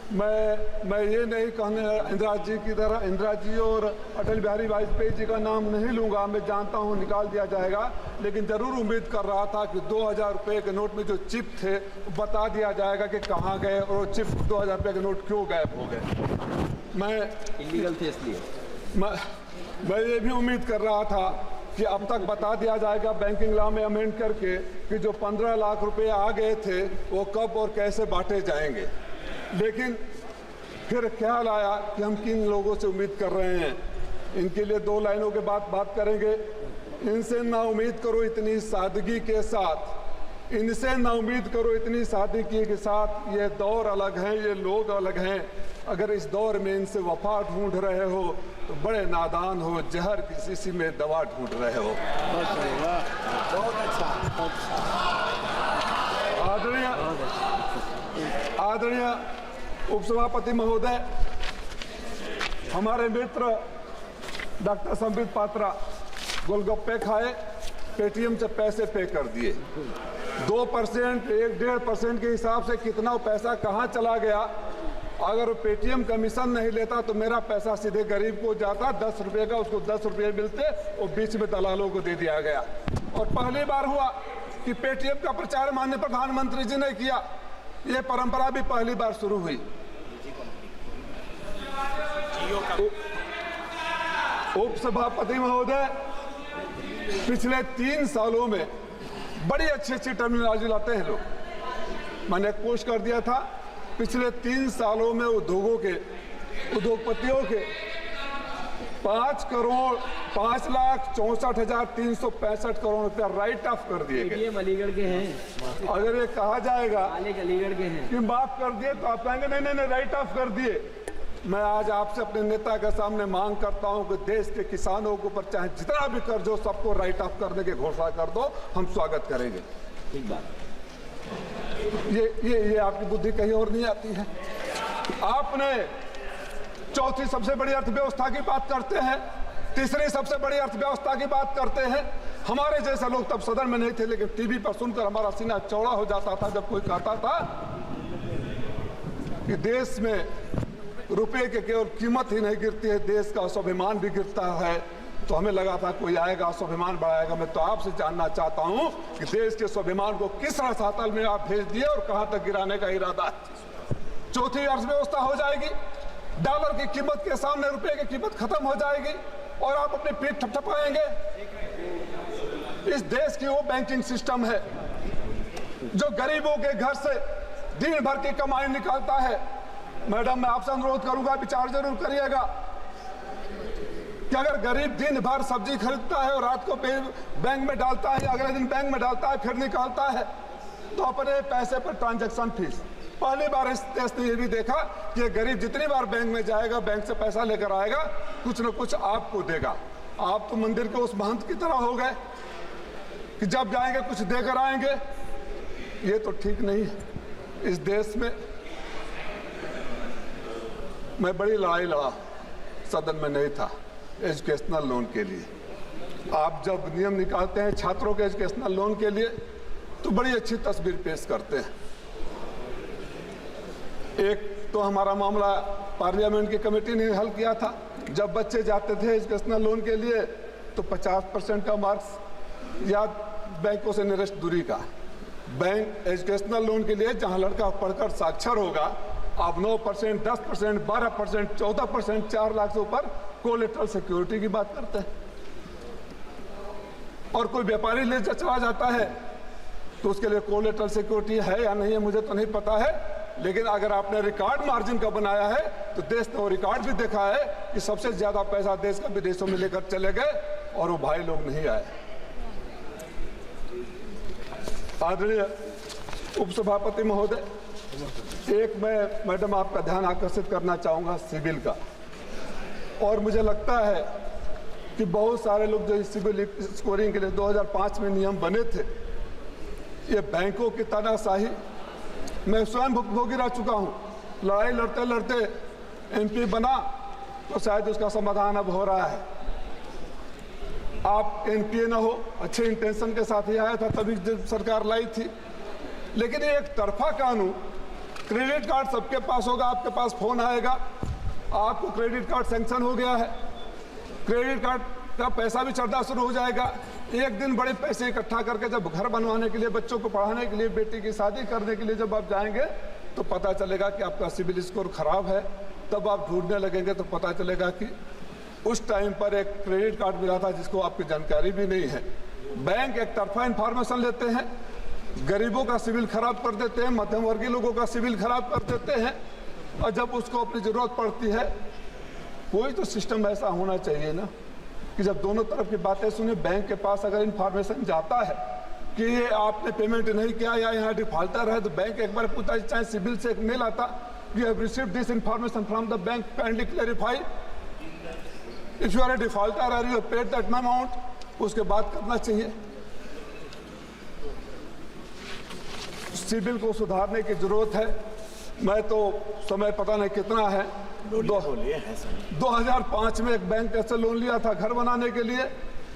ये नहीं कहने इंदिरा जी की तरह इंदिरा जी और अटल बिहारी वाजपेयी जी का नाम नहीं लूँगा, मैं जानता हूँ निकाल दिया जाएगा, लेकिन ज़रूर उम्मीद कर रहा था कि 2000 रुपये के नोट में जो चिप थे बता दिया जाएगा कि कहाँ गए और चिप 2000 रुपये के नोट क्यों गायब हो गए। मैं इलीगल थे इसलिए। मैं ये भी उम्मीद कर रहा था कि अब तक बता दिया जाएगा बैंकिंग लॉ में अमेंड करके कि जो 15 लाख रुपए आ गए थे वो कब और कैसे बांटे जाएंगे। लेकिन फिर ख्याल आया कि हम किन लोगों से उम्मीद कर रहे हैं। इनके लिए 2 लाइनों के बाद बात करेंगे। इनसे ना उम्मीद करो इतनी सादगी के साथ, इनसे ना उम्मीद करो इतनी सादगी के साथ। ये दौर अलग हैं, ये लोग अलग हैं। अगर इस दौर में इनसे वफा ढूंढ रहे हो तो बड़े नादान हो, जहर की शीशी में दवा ढूंढ रहे हो। बहुत अच्छा। आदरणीय उपसभापति महोदय, हमारे मित्र डॉक्टर संबित पात्रा गोलगप्पे खाए, पेटीएम से पैसे पे कर दिए। 2%, 1-1.5% के हिसाब से कितना पैसा कहाँ चला गया। अगर पेटीएम कमीशन नहीं लेता तो मेरा पैसा सीधे गरीब को जाता, 10 रुपये का उसको 10 रुपये मिलते और बीच में दलालों को दे दिया गया। और पहली बार हुआ कि पेटीएम का प्रचार माननीय प्रधानमंत्री जी ने किया। ये परंपरा भी पहली बार शुरू हुई। उपसभापति महोदय, पिछले 3 सालों में बड़ी अच्छी टर्मिनोलॉजी लाते हैं लोग। मैंने कोशिश कर दिया था, पिछले 3 सालों में उद्योगपतियों के 5,64,365 करोड़ रुपया राइट ऑफ कर दिए गए। अलीगढ़ के हैं। अगर ये कहा जाएगा अलीगढ़ के हैं कि माफ कर दिए तो आप कहेंगे नहीं राइट ऑफ कर दिए। मैं आज आपसे अपने नेता के सामने मांग करता हूं कि देश के किसानों के ऊपर चाहे जितना भी कर्ज हो सबको राइट ऑफ करने की घोषणा कर दो, हम स्वागत करेंगे। ठीक बात। ये आपकी बुद्धि कहीं और नहीं आती है। आपने चौथी सबसे बड़ी अर्थव्यवस्था की बात करते हैं, तीसरी सबसे बड़ी अर्थव्यवस्था की बात करते हैं। हमारे जैसे लोग तब सदन में नहीं थे, लेकिन टीवी पर सुनकर हमारा सीना चौड़ा हो जाता था जब कोई कहता था कि देश में रुपए के केवल कीमत ही नहीं गिरती है, देश का स्वाभिमान भी गिरता है। तो हमें लगा था कोई आएगा स्वाभिमान बढ़ाएगा। मैं तो आपसे जानना चाहता हूं कि देश के स्वाभिमान को किस रसातल में आप भेज दिए और कहां तक गिराने का इरादा है। चौथी अर्थव्यवस्था हो जाएगी, डॉलर की कीमत के सामने रुपए की कीमत खत्म हो जाएगी और आप अपनी पीठ थपथपाएंगे। इस देश की वो बैंकिंग सिस्टम है जो गरीबों के घर से दिन भर की कमाई निकालता है। मैडम, मैं आपसे अनुरोध करूंगा, विचार जरूर करिएगा कि अगर गरीब दिन भर सब्जी खरीदता है और रात को बैंक में डालता है, अगले दिन बैंक में डालता है, फिर निकालता है, तो अपने पैसे पर ट्रांजैक्शन फीस। पहली बार इस देश ने यह भी देखा कि गरीब जितनी बार बैंक में जाएगा, बैंक से पैसा लेकर आएगा, कुछ न कुछ आपको देगा। आप तो मंदिर के उस महंत की तरह हो गए कि जब जाएंगे कुछ देकर आएंगे। ये तो ठीक नहीं है। इस देश में मैं बड़ी लड़ाई लड़ा, सदन में नहीं था, एजुकेशनल लोन के लिए। आप जब नियम निकालते हैं छात्रों के एजुकेशनल लोन के लिए तो बड़ी अच्छी तस्वीर पेश करते हैं। एक तो हमारा मामला पार्लियामेंट की कमेटी ने हल किया था। जब बच्चे जाते थे एजुकेशनल लोन के लिए तो 50% का मार्क्स या बैंकों से निरस्त दूरी का। बैंक एजुकेशनल लोन के लिए जहां लड़का पढ़कर साक्षर होगा, आप 9%, 10%, 12%, 14%, 4 लाख से ऊपर कोलेटरल सिक्योरिटी की बात करते हैं। और कोई व्यापारी ले चला जाता है तो उसके लिए कोलेटरल सिक्योरिटी है या नहीं है मुझे तो नहीं पता है, लेकिन अगर आपने रिकॉर्ड मार्जिन का बनाया है तो देश ने वो रिकॉर्ड भी देखा है कि सबसे ज्यादा पैसा देश का विदेशों में लेकर चले गए और वो भाई लोग नहीं आए। आदरणीय उपसभापति महोदय, एक मैं मैडम आपका ध्यान आकर्षित करना चाहूंगा सिविल का। और मुझे लगता है कि बहुत सारे लोग जो सिविल स्कोरिंग के लिए 2005 में नियम बने थे, ये बैंकों की तानाशाही मैं स्वयं भुगतभोगी रह चुका हूं। लड़ाई लड़ते लड़ते एमपी बना तो शायद उसका समाधान अब हो रहा है। आप एनपीए ना हो, अच्छे इंटेंशन के साथ ही आया था, तभी सरकार लाई थी। लेकिन ये एक तरफा कानून, क्रेडिट कार्ड सबके पास होगा, आपके पास फोन आएगा, आपको क्रेडिट कार्ड सैंक्शन हो गया है, क्रेडिट कार्ड का पैसा भी चढ़ना शुरू हो जाएगा। एक दिन बड़े पैसे इकट्ठा करके जब घर बनवाने के लिए, बच्चों को पढ़ाने के लिए, बेटी की शादी करने के लिए जब आप जाएंगे तो पता चलेगा कि आपका सिविल स्कोर खराब है तब आप ढूंढने लगेंगे तो पता चलेगा कि उस टाइम पर एक क्रेडिट कार्ड मिला था जिसको आपकी जानकारी भी नहीं है। बैंक एक तरफा इंफॉर्मेशन लेते हैं, गरीबों का सिविल खराब कर देते हैं, मध्यम वर्गीय लोगों का सिविल खराब कर देते हैं, और जब उसको अपनी जरूरत पड़ती है, कोई तो सिस्टम ऐसा होना चाहिए ना कि जब दोनों तरफ की बातें सुने, बैंक के पास अगर इंफॉर्मेशन जाता है कि ये आपने पेमेंट नहीं किया या यहाँ डिफॉल्टर है, तो बैंक एक बार पूछता है, चाहे सिविल से एक मेल आता, you have received this information from the bank, kindly clarify if you are a defaulter और यू पेड दैट अमाउंट, उसके बाद करना चाहिए। सिविल को सुधारने की जरूरत है। मैं तो समय पता नहीं कितना है, 2005 में एक बैंक से लोन लिया था घर बनाने के लिए,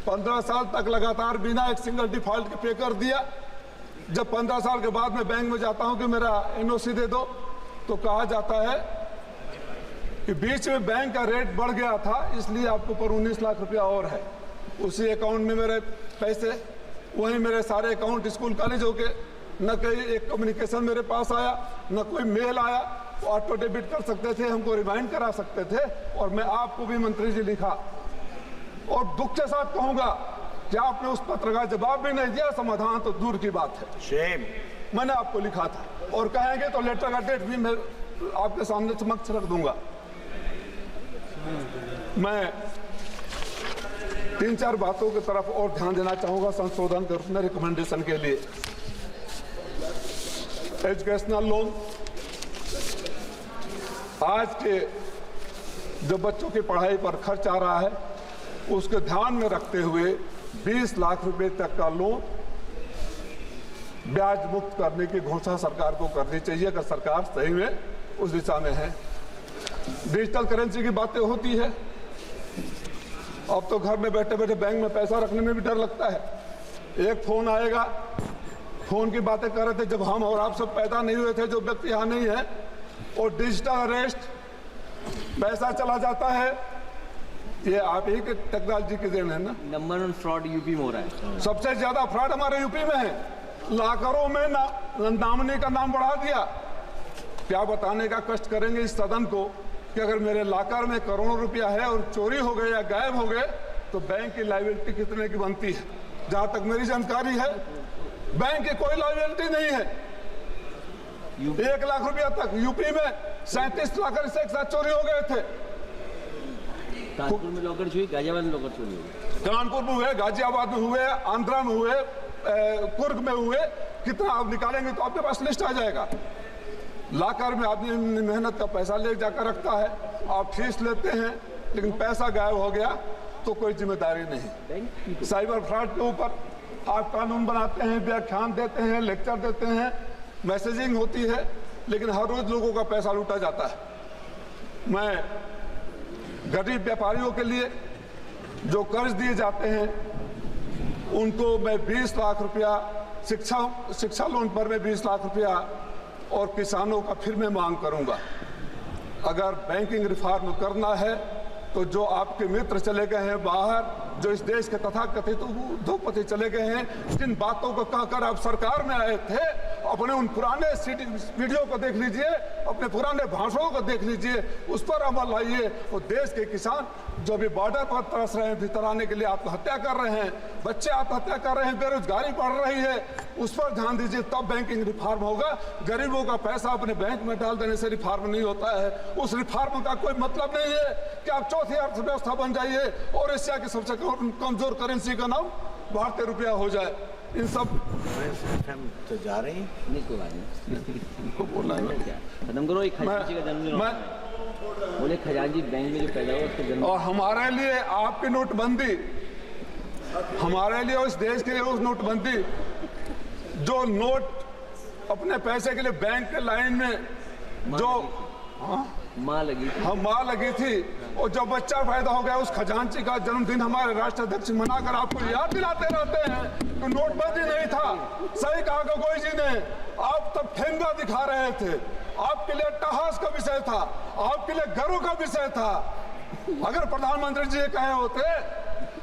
15 साल तक लगातार बिना एक सिंगल डिफॉल्ट के पे कर दिया। जब 15 साल के बाद मैं बैंक में जाता हूं कि मेरा एनओसी दे दो, तो कहा जाता है कि बीच में बैंक का रेट बढ़ गया था, इसलिए आपके ऊपर 19 लाख रुपया और है। उसी अकाउंट में मेरे पैसे, वहीं मेरे सारे अकाउंट स्कूल कॉलेज हो गए, न कहीं एक कम्युनिकेशन मेरे पास आया, न कोई मेल आया। ऑटो डेबिट कर सकते थे, हमको रिमाइंड करा सकते थे, और मैं आपको भी मंत्री जी लिखा, और दुख के साथ कहूंगा कि आपने उस पत्र का जवाब भी नहीं दिया, समाधान तो दूर की बात है। शेम। मैंने आपको लिखा था, और कहेंगे तो लेटर का डेट भी मैं आपके सामने समक्ष रख दूंगा। मैं 3-4 बातों की तरफ और ध्यान देना चाहूंगा संशोधन करने रिकमेंडेशन के लिए। एजुकेशनल लोन, आज के जो बच्चों की पढ़ाई पर खर्च आ रहा है, उसके ध्यान में रखते हुए 20 लाख रुपए तक का लोन ब्याज मुक्त करने की घोषणा सरकार को करनी चाहिए, अगर सरकार सही में उस दिशा में है। डिजिटल करेंसी की बातें होती है, अब तो घर में बैठे बैठे बैंक में पैसा रखने में भी डर लगता है। एक फोन आएगा, फोन की बातें कर रहे थे जब हम और आप सब पैदा नहीं हुए थे, जो व्यक्ति यहाँ नहीं है, और डिजिटल अरेस्ट, पैसा चला जाता है। ये आप ही के टेक्नोलॉजी की देन है ना। नंबर 1 फ्रॉड यूपी में हो रहा है, सबसे ज्यादा फ्रॉड हमारे यूपी में है। लाखों में नामनी का नाम बढ़ा दिया। क्या बताने का कष्ट करेंगे इस सदन को कि अगर मेरे लाकर में करोड़ों रुपया है और चोरी हो गए या गायब हो गए, तो बैंक की लायबिलिटी कितने की बनती है? जहां तक मेरी जानकारी है, बैंक की कोई लायबिलिटी नहीं है। 1 लाख रुपया तक यूपी में 37 लाख से एक साथ चोरी हो गए थे। कानपुर में लॉकर चोरी, गाजियाबाद में लॉकर चोरी हुई, कानपुर में हुए, गाजियाबाद में हुए, आंध्रा में हुए, कुर्ग में हुए। कितना आप निकालेंगे तो आपके पास लिस्ट आ जाएगा। लाकर में आदमी मेहनत का पैसा ले जाकर रखता है, आप फीस लेते हैं, लेकिन पैसा गायब हो गया तो कोई जिम्मेदारी नहीं। साइबर फ्रॉड के ऊपर आप कानून बनाते हैं, व्याख्यान देते हैं, लेक्चर देते हैं, मैसेजिंग होती है, लेकिन हर रोज लोगों का पैसा लूटा जाता है। मैं गरीब व्यापारियों के लिए जो कर्ज दिए जाते हैं, उनको मैं 20 लाख रुपया, शिक्षा लोन पर मैं 20 लाख रुपया, और किसानों का फिर मैं मांग करूंगा। अगर बैंकिंग रिफॉर्म करना है तो जो आपके मित्र चले गए हैं बाहर, जो इस देश के तथाकथित उद्योगपति चले गए हैं, जिन बातों को कहकर आप सरकार में आए थे, अपने उन पुराने वीडियो को देख लीजिए, अपने पुराने भाषणों को देख लीजिए, उस पर अमल लाइए। और देश के किसान जो भी बॉर्डर पर तरस रहे हैं, भीतर आने के लिए आत्महत्या कर रहे हैं, बच्चे आत्महत्या कर रहे हैं, बेरोजगारी बढ़ रही है, उस पर ध्यान दीजिए, तब बैंकिंग रिफॉर्म होगा। गरीबों का पैसा अपने बैंक में डाल देने से रिफॉर्म नहीं होता है। उस रिफॉर्म का कोई मतलब नहीं है कि आप चौथी अर्थव्यवस्था बन जाइए और एशिया की सबसे कमजोर करेंसी का नाम भारतीय रुपया हो जाए। इन सब तो जा रहे हैं, नहीं कोई बात नहीं, बोलना खत्म करो। एक खजांची का जन्मदिन बोले, खजांची बैंक में जो पैदा हुआ उसका जन्म। और हमारे लिए आपकी नोटबंदी, हमारे लिए उस देश के लिए उस नोटबंदी, जो नोट अपने पैसे के लिए बैंक के लाइन में जो माँ लगी थी, हम माँ लगी थी, और जब बच्चा पैदा हो गया, उस खजांची का जन्मदिन हमारे राष्ट्राध्यक्ष मनाकर आपको याद दिलाते रहते हैं कि नोटबंदी नहीं था। सही कहा गोगोई जी ने, आप तब ठेंगा दिखा रहे थे, आपके लिए अट्टहास का विषय था, आपके लिए गर्व का विषय था। अगर प्रधानमंत्री जी कहे होते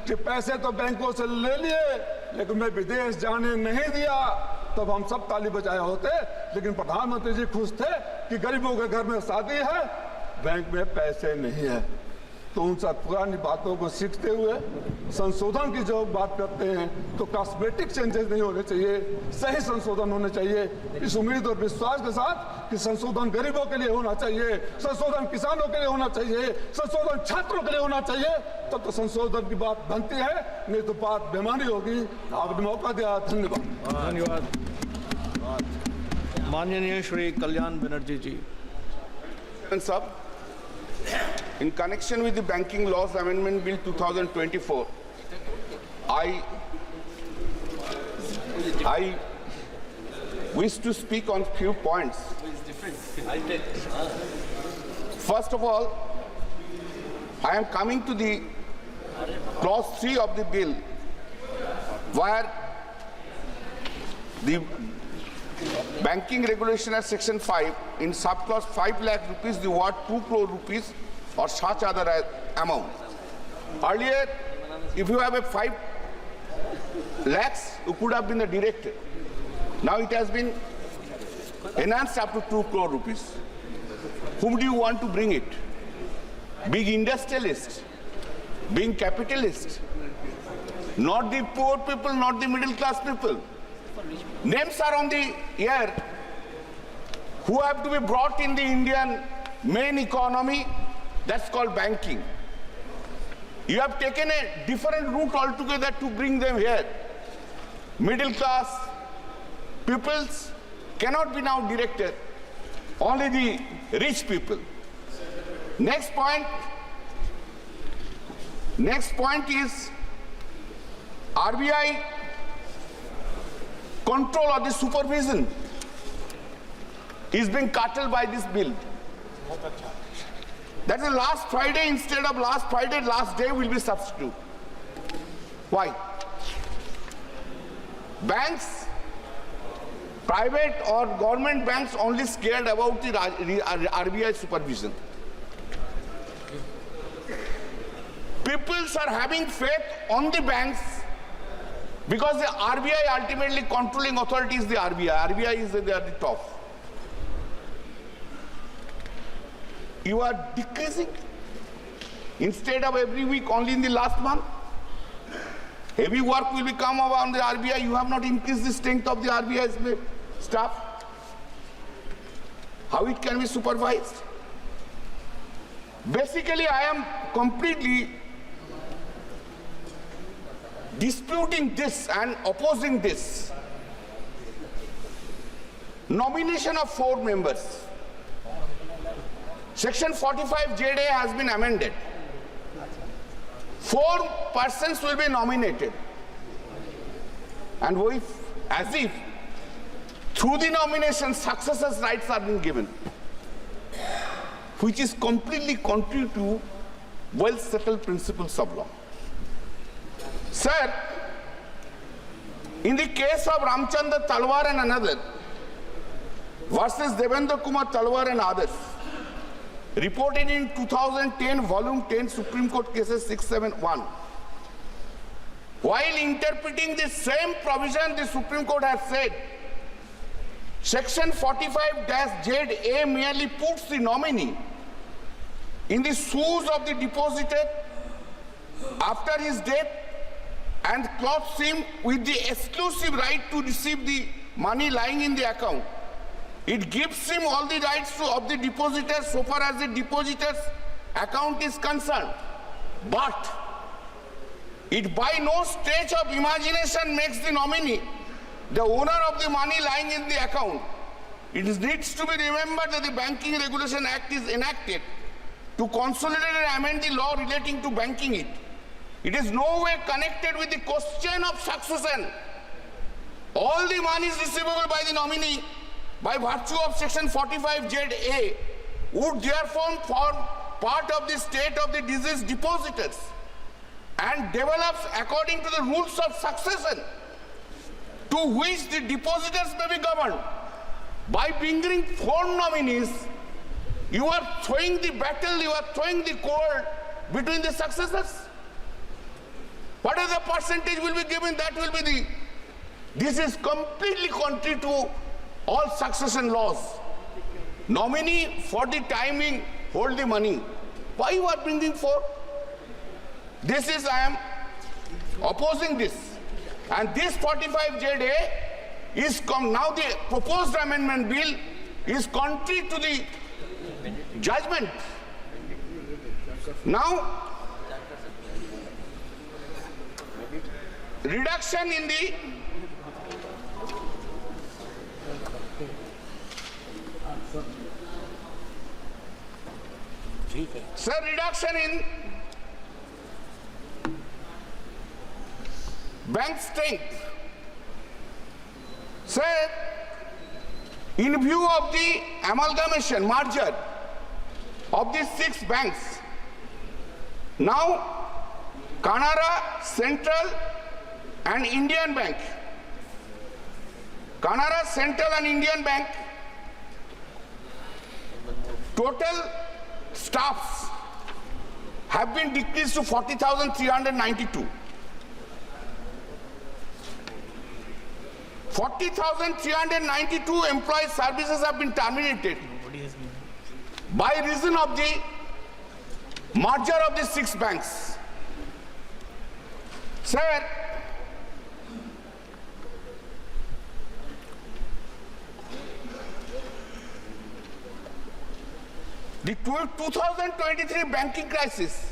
कि पैसे तो बैंकों से ले लिए, लेकिन मैं विदेश जाने नहीं दिया, तब हम सब ताली बजाए होते। लेकिन प्रधानमंत्री जी खुश थे कि गरीबों के घर में शादी है, बैंक में पैसे नहीं है। तो उन सब पुरानी बातों को सीखते हुए संशोधन की जब बात करते हैं तो कॉस्मेटिक चेंजेस नहीं होने चाहिए, सही संशोधन होने चाहिए। इस उम्मीद और विश्वास के साथ कि संशोधन गरीबों के लिए होना चाहिए, संशोधन किसानों के लिए होना चाहिए, संशोधन छात्रों के लिए होना चाहिए, तब तो संशोधन की बात बनती है, नहीं तो बात बेमानी होगी। आपने मौका दिया, धन्यवाद। धन्यवाद। माननीय श्री कल्याण बनर्जी जी। Sir, in connection with the Banking Laws Amendment Bill 2024, I wish to speak on few points. First of all, I am coming to the clause 3 of the bill, where the Banking Regulation at Section 5, in subclause 5 lakh rupees, the word 2 crore rupees or such other amount. Earlier, if you have a 5 lakhs, you could have been the director. Now it has been enhanced up to 2 crore rupees. Whom do you want to bring it? Big industrialists, big capitalists, not the poor people, not the middle class people. Names are on the air who have to be brought in the Indian main economy, that's called banking. You have taken a different route altogether to bring them here. Middle class peoples cannot be now directed, only the rich people. Next point is RBI control or the supervision is being curtailed by this bill. That is last Friday, instead of last Friday, last day will be substitute. Why? Banks, private or government banks only scared about the RBI supervision. Peoples are having faith on the banks because the RBI ultimately controlling authority is the RBI. RBI is at the top. You are decreasing. Instead of every week, only in the last month, heavy work will become on the RBI. You have not increased the strength of the RBI's staff. How it can be supervised? Basically, I am completely disputing this and opposing this. Nomination of 4 members. Section 45JA has been amended. 4 persons will be nominated. And as if through the nomination successors' rights are being given, which is completely contrary to well-settled principles of law. Sir, in the case of Ramchandra Talwar and another versus Devendra Kumar Talwar and others, reported in 2010, volume 10, Supreme Court cases 671. While interpreting the same provision, the Supreme Court has said, Section 45-ZA merely puts the nominee in the shoes of the depositor after his death and clothes him with the exclusive right to receive the money lying in the account. It gives him all the rights of the depositor so far as the depositor's account is concerned. But it by no stretch of imagination makes the nominee the owner of the money lying in the account. It needs to be remembered that the Banking Regulation Act is enacted to consolidate and amend the law relating to banking it. It is no way connected with the question of succession. All the money is receivable by the nominee by virtue of Section 45ZA would therefore form part of the state of the deceased depositors and develops according to the rules of succession to which the depositors may be governed. By bringing 4 nominees, you are throwing the battle, you are throwing the cord between the successors. Whatever the percentage will be given, that will be the... This is completely contrary to all succession laws. Nominee for the timing hold the money. Why you are bringing for? This is, I am opposing this. And this 45ZA is now the proposed amendment bill is contrary to the judgment. Now, reduction in the reduction in bank strength. Sir, in view of the amalgamation, merger of these 6 banks, now Canara, Central and Indian Bank, Canara, Central and Indian Bank, total staffs have been decreased to 40,392. 40,392 employee services have been terminated by reason of the merger of the 6 banks. Sir, the 2023 banking crisis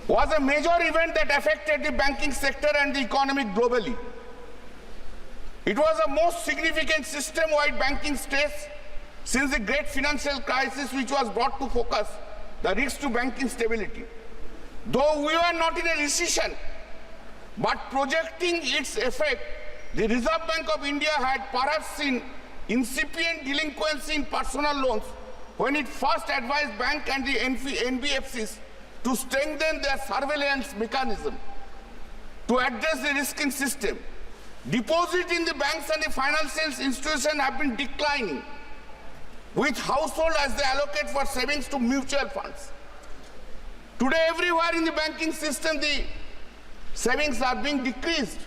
was a major event that affected the banking sector and the economy globally. It was the most significant system-wide banking stress since the great financial crisis, which was brought to focus the risks to banking stability. Though we were not in a recession, but projecting its effect, the Reserve Bank of India had perhaps seen incipient delinquency in personal loans when it first advised banks and the NBFCs to strengthen their surveillance mechanism to address the risking system. Deposits in the banks and the financial institutions have been declining, with households as they allocate for savings to mutual funds. Today, everywhere in the banking system, the savings are being decreased,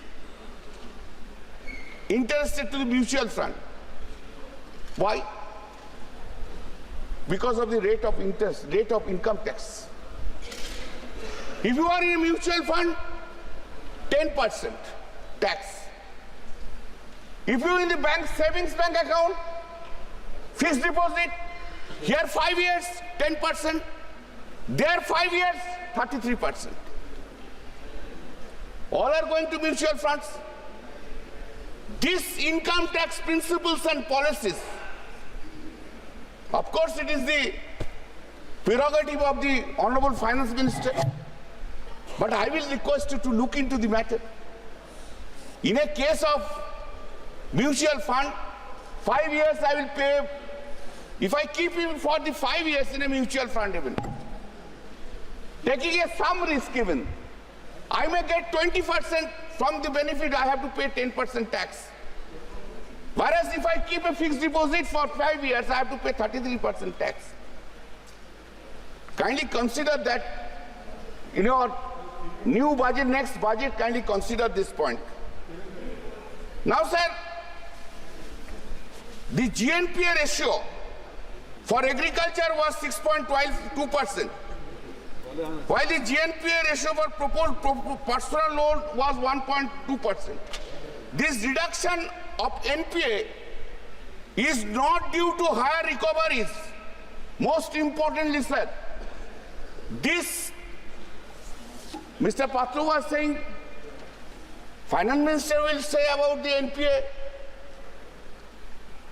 interested to the mutual fund. Why? Because of the rate of interest, rate of income tax. If you are in a mutual fund, 10% tax. If you are in the bank, savings bank account, fixed deposit, here 5 years, 10%, there 5 years, 33%. All are going to mutual funds. These income tax principles and policies, of course it is the prerogative of the Honorable Finance Minister, but I will request you to look into the matter. In a case of mutual fund, 5 years I will pay, if I keep him for the 5 years in a mutual fund even, taking some risk even, I may get 20% from the benefit, I have to pay 10% tax. Whereas if I keep a fixed deposit for 5 years, I have to pay 33% tax. Kindly consider that in your new budget, next budget, kindly consider this point. Now, sir, the GNPA ratio for agriculture was 6.2%, while the GNPA ratio for proposed personal loan was 1.2%. This reduction of NPA is not due to higher recoveries. Most importantly, sir, this, Mr. Patru was saying, Finance Minister will say about the NPA.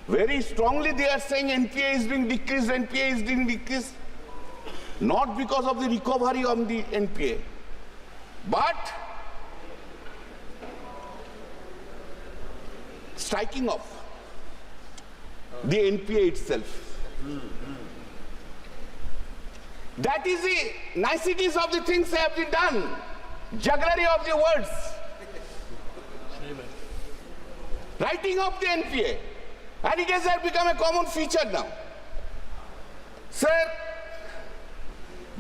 Very strongly they are saying NPA is being decreased, NPA is being decreased. Not because of the recovery of the NPA, but striking off the NPA itself. That is the niceties of the things they have been done, jugglery of the words. Writing off the NPA, and it has become a common feature now. Sir,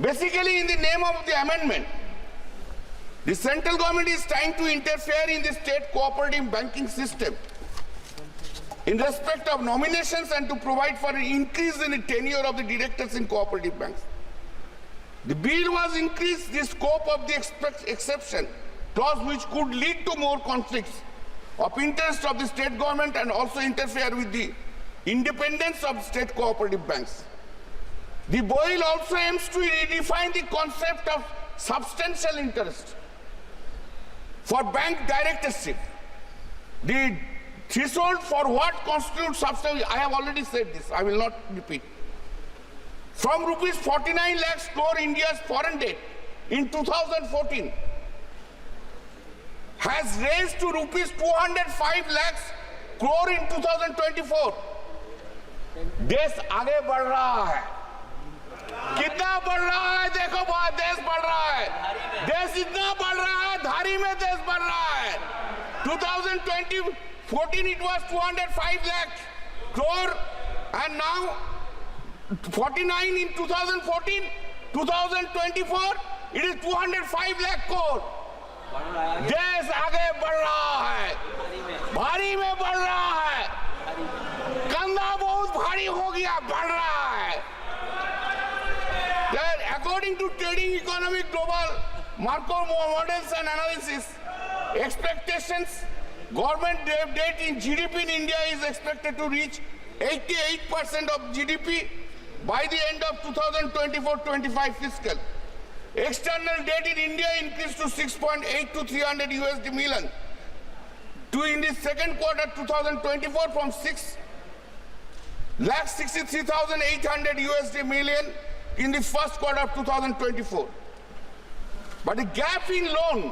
basically, in the name of the amendment, the central government is trying to interfere in the state cooperative banking system in respect of nominations and to provide for an increase in the tenure of the directors in cooperative banks. The bill was increased the scope of the exception clause, which could lead to more conflicts of interest of the state government and also interfere with the independence of state cooperative banks. The bill also aims to redefine the concept of substantial interest for bank directorship. The threshold for what constitutes substantial, I have already said this, I will not repeat. From rupees 49 lakhs crore India's foreign debt in 2014 has raised to rupees 205 lakhs crore in 2024. देश आगे बढ़ रहा है. कितना बढ़ रहा है? देखो देश बढ़ रहा है. देश इतना बढ़ रहा है, धारी में देश बढ़ रहा है. 2014 it was 205 lakhs crore and now 49 in 2014, 2024 it is 205 lakh crore. देश आगे बढ़ रहा है, भारी में बढ़ रहा है. कंधा बहुत भारी हो गया, बढ़ रहा है. According to Trading Economic Global Markov models and analysis, expectations, government debt in GDP in India is expected to reach 88% of GDP by the end of 2024-25 fiscal. External debt in India increased to 6.8 to 300 USD million to in the second quarter 2024 from 6,63,800 USD million in the first quarter of 2024. But the gap in loan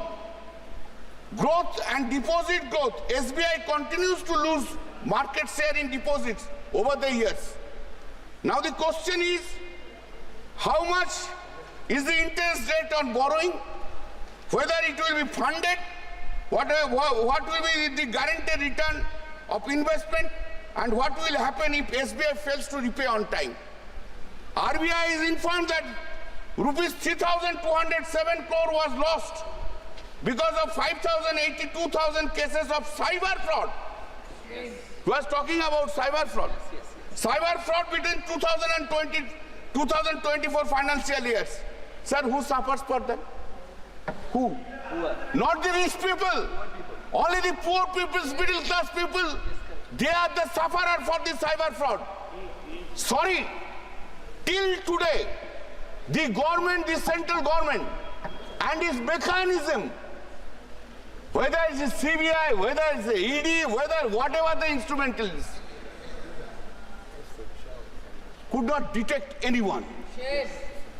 growth and deposit growth, SBI continues to lose market share in deposits over the years. Now the question is, how much is the interest rate on borrowing? Whether it will be funded, what will be the guaranteed return of investment, and what will happen if SBI fails to repay on time. RBI is informed that rupees 3,207 crore was lost because of 5,082,000 cases of cyber fraud. Yes. We was talking about cyber fraud. Yes. Cyber fraud between 2020 2024 financial years. Sir, who suffers for them? Who? Not the rich people. Only the poor people, middle class people. They are the sufferer for the cyber fraud. Sorry, till today, the government, the central government, and its mechanism, whether it's the CBI, whether it's the ED, whether whatever the instrumental is, could not detect anyone.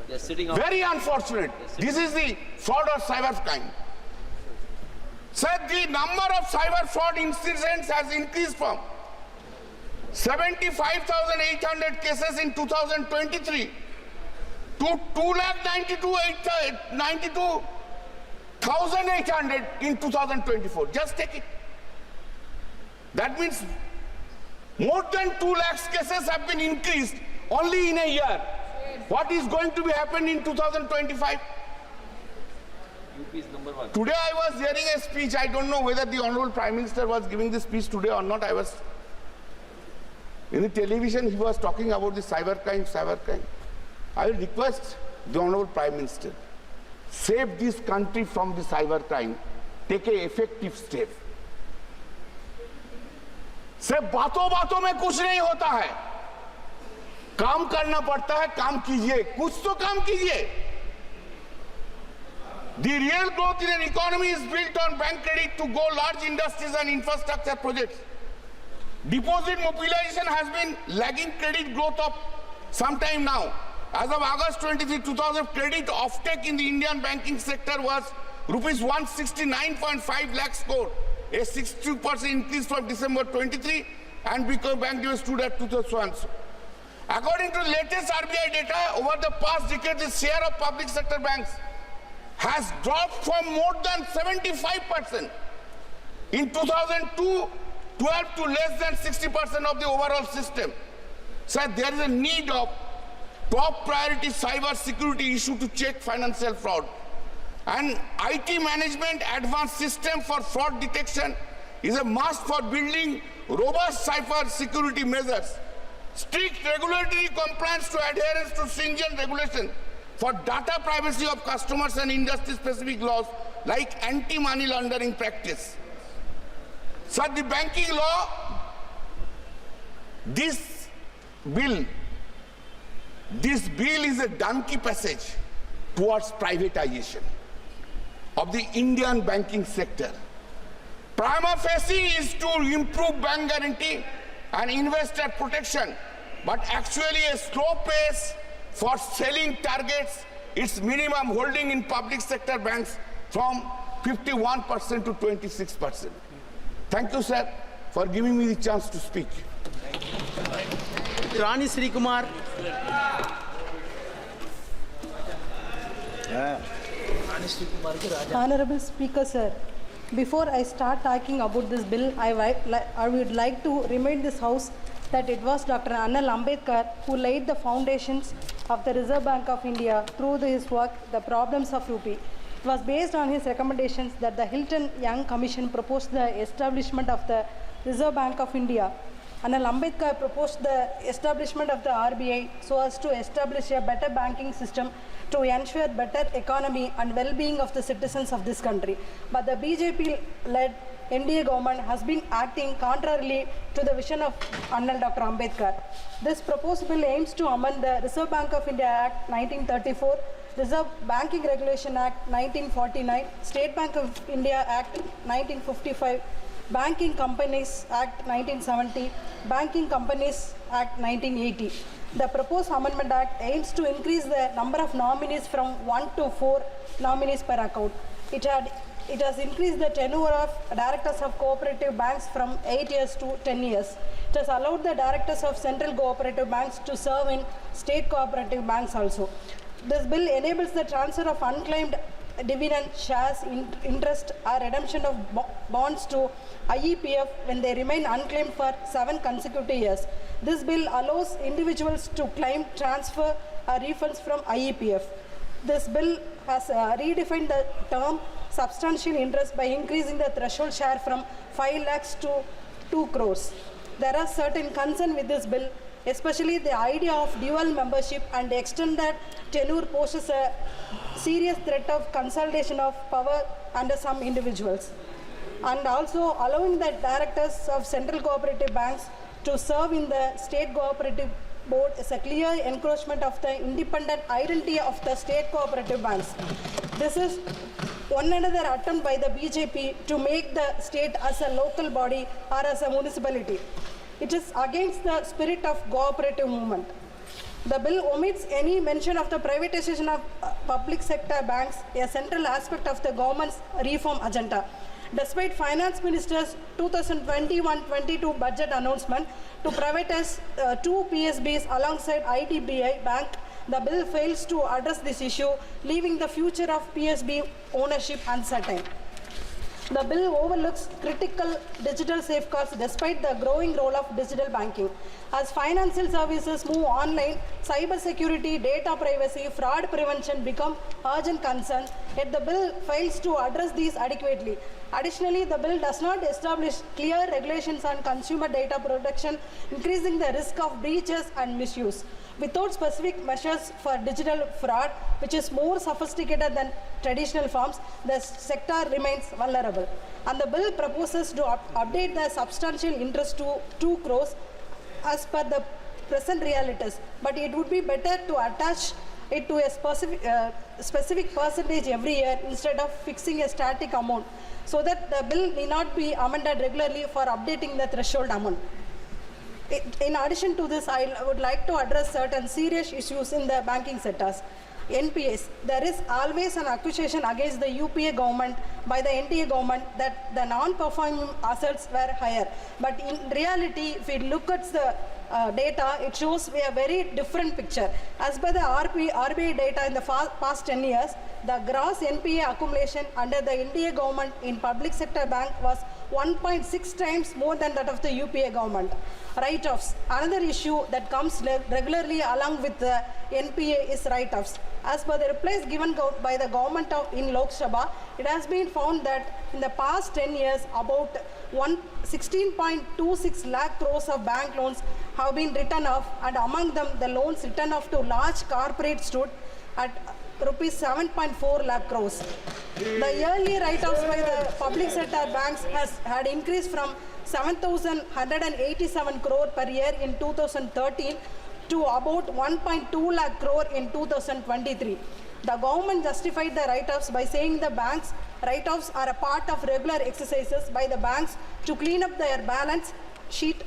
Very unfortunate. This is the fraud of cyber crime. Sir, the number of cyber fraud incidents has increased from 75,800 cases in 2023 to 2,92,800 in 2024. Just take it. That means more than 2 lakhs cases have been increased only in a year. What is going to be happening in 2025? Today I was hearing a speech. I don't know whether the Honorable Prime Minister was giving this speech today or not. I was in the television. He was talking about the cyber crime. I will request the Honorable Prime Minister, save this country from the cyber crime. Take a effective step. सिर्फ बातों में कुछ नहीं होता है. काम करना पड़ता है. काम कीजिए, कुछ तो काम कीजिए. The real growth in an economy is built on bank credit to go large industries and infrastructure projects. Deposit mobilization has been lagging credit growth of some time now. As of August 23, 2000, credit offtake in the Indian banking sector was rupees 169.5 lakhs crore, a 62% increase from December 23, and because bank dues stood at 2001. According to the latest RBI data, over the past decade, the share of public sector banks has dropped from more than 75% in 2012 to less than 60% of the overall system. So there is a need of top priority cyber security issue to check financial fraud. And IT management advanced system for fraud detection is a must for building robust cyber security measures, strict regulatory compliance to adherence to stringent regulation for data privacy of customers and industry-specific laws like anti-money laundering practice. Sir, the banking law, this bill is a donkey passage towards privatization of the Indian banking sector. Prima facie is to improve bank guarantee and investor protection, but actually a slow pace for selling targets its minimum holding in public sector banks from 51% to 26%. Thank you, sir, for giving me the chance to speak. Rani Sri Kumar. Honorable Speaker, sir, before I start talking about this bill, I would like to remind this House that it was Dr. Annal Ambedkar who laid the foundations of the Reserve Bank of India through his work, The Problems of UP. It was based on his recommendations that the Hilton Young Commission proposed the establishment of the Reserve Bank of India. Annal Ambedkar proposed the establishment of the RBI so as to establish a better banking system to ensure better economy and well-being of the citizens of this country. But the BJP-led NDA government has been acting contrarily to the vision of Annal Dr. Ambedkar. This proposed bill aims to amend the Reserve Bank of India Act 1934, Reserve Banking Regulation Act 1949, State Bank of India Act 1955, Banking Companies Act 1970, Banking Companies Act 1980. The proposed amendment act aims to increase the number of nominees from 1 to 4 nominees per account. It has increased the tenure of directors of cooperative banks from 8 years to 10 years. It has allowed the directors of central cooperative banks to serve in state cooperative banks also. This bill enables the transfer of unclaimed dividend, shares, interest or redemption of bonds to IEPF when they remain unclaimed for 7 consecutive years. This bill allows individuals to claim, transfer or refunds from IEPF. This bill has redefined the term substantial interest by increasing the threshold share from 5 lakhs to 2 crores. There are certain concern with this bill, especially the idea of dual membership and the extent that tenure poses a serious threat of consolidation of power under some individuals, and also allowing the directors of central cooperative banks to serve in the state cooperative board is a clear encroachment of the independent identity of the state cooperative banks. This is one another attempt by the BJP to make the state as a local body or as a municipality. It is against the spirit of cooperative movement. The bill omits any mention of the privatization of public sector banks, a central aspect of the government's reform agenda. Despite Finance Minister's 2021-22 budget announcement to privatize 2 PSBs alongside IDBI Bank, the bill fails to address this issue, leaving the future of PSB ownership uncertain. The bill overlooks critical digital safeguards despite the growing role of digital banking. As financial services move online, cyber security, data privacy, fraud prevention become urgent concerns, yet the bill fails to address these adequately. Additionally, the bill does not establish clear regulations on consumer data protection, increasing the risk of breaches and misuse. Without specific measures for digital fraud, which is more sophisticated than traditional forms, the sector remains vulnerable. And the bill proposes to update the substantial interest to 2 crores as per the present realities, but it would be better to attach it to a specific percentage every year instead of fixing a static amount, so that the bill need not be amended regularly for updating the threshold amount. In addition to this, I would like to address certain serious issues in the banking sectors. NPAs. There is always an accusation against the UPA government by the NDA government that the non-performing assets were higher. But in reality, if we look at the data, it shows a very different picture. As per the RBI data in the past 10 years, the gross NPA accumulation under the NDA government in public sector bank was 1.6 times more than that of the UPA government. Write-offs. Another issue that comes regularly along with the NPA is write-offs. As per the replies given by the government in Lok Shbha, it has been found that in the past 10 years, about 16.26 lakh crores of bank loans have been written off, and among them, the loans written off to large corporates stood at rupees 7.4 lakh crores. The yearly write-offs by the public sector banks had increased from 7,187 crore per year in 2013 to about 1.2 lakh crore in 2023. The government justified the write-offs by saying the banks' write-offs are a part of regular exercises by the banks to clean up their balance sheet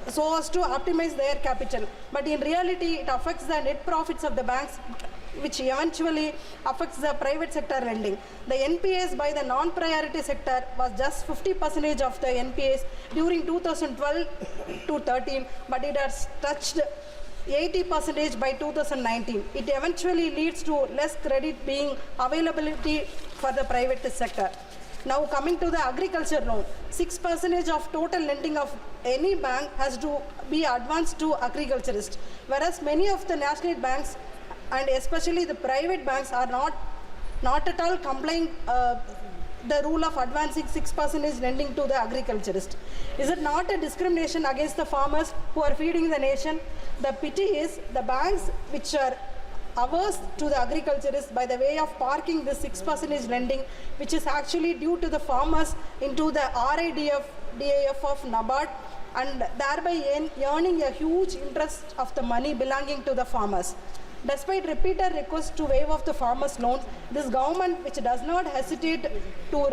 so as to optimize their capital. But in reality, it affects the net profits of the banks, which eventually affects the private sector lending. The NPAs by the non-priority sector was just 50% of the NPAs during 2012 to 13, but it has touched 80% by 2019. It eventually leads to less credit being availability for the private sector. Now coming to the agriculture loan, 6% of total lending of any bank has to be advanced to agriculturists, whereas many of the national banks and especially the private banks are not at all complying the rule of advancing 6% lending to the agriculturist. Is it not a discrimination against the farmers who are feeding the nation? The pity is the banks which are averse to the agriculturists by the way of parking the 6% lending, which is actually due to the farmers into the DAF of NABARD, and thereby earning a huge interest of the money belonging to the farmers. Despite repeated requests to waive off the farmers' loans, this government, which does not hesitate to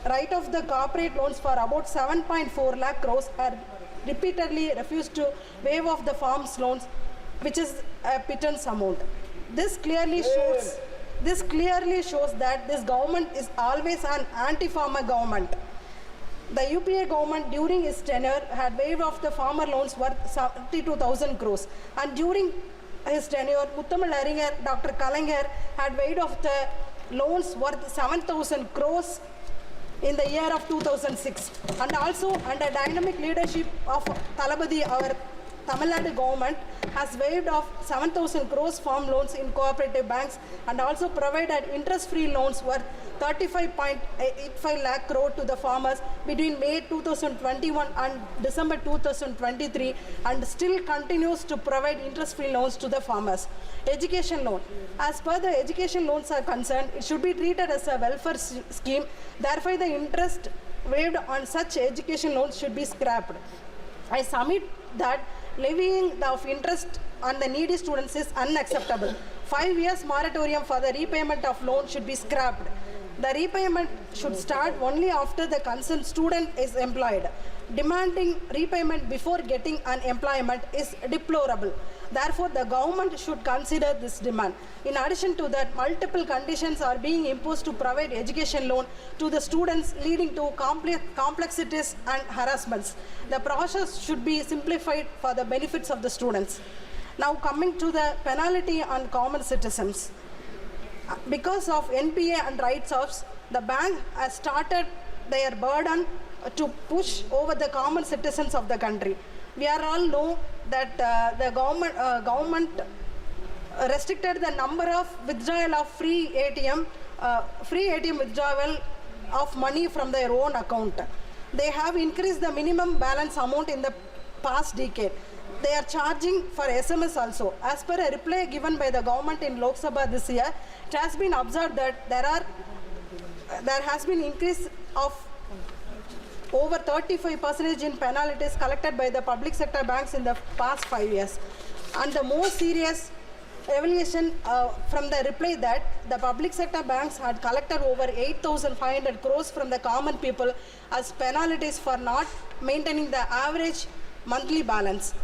write off the corporate loans for about 7.4 lakh crores, had repeatedly refused to waive off the farms' loans, which is a pittance amount. This clearly shows that this government is always an anti-farmer government. The UPA government during its tenure had waived off the farmer loans worth 72,000 crores, and during his tenure, Muthamal Aringer, Dr. Kalaignar had waived off the loans worth 7,000 crores in the year of 2006. And also under dynamic leadership of Thalapathy, our Tamil Nadu government has waived off 7,000 crores farm loans in cooperative banks and also provided interest-free loans worth 35.85 lakh crore to the farmers between May 2021 and December 2023, and still continues to provide interest-free loans to the farmers. Education loan. As per the education loans are concerned, it should be treated as a welfare scheme. Therefore, the interest waived on such education loans should be scrapped. I submit that levying of interest on the needy students is unacceptable. 5 years moratorium for the repayment of loan should be scrapped. The repayment should start only after the concerned student is employed. Demanding repayment before getting an employment is deplorable. Therefore, the government should consider this demand. In addition to that, multiple conditions are being imposed to provide education loan to the students, leading to complexities and harassments. The process should be simplified for the benefits of the students. Now coming to the penalty on common citizens. Because of NPA and write-offs, the bank has started their burden to push over the common citizens of the country. We are all know that the government restricted the number of withdrawal of free ATM withdrawal of money from their own account. They have increased the minimum balance amount in the past decade. They are charging for SMS also. As per a reply given by the government in Lok Sabha this year, it has been observed that there has been increase of over 35% in penalties collected by the public sector banks in the past 5 years. And the most serious revelation from the reply that the public sector banks had collected over 8,500 crores from the common people as penalties for not maintaining the average monthly balance.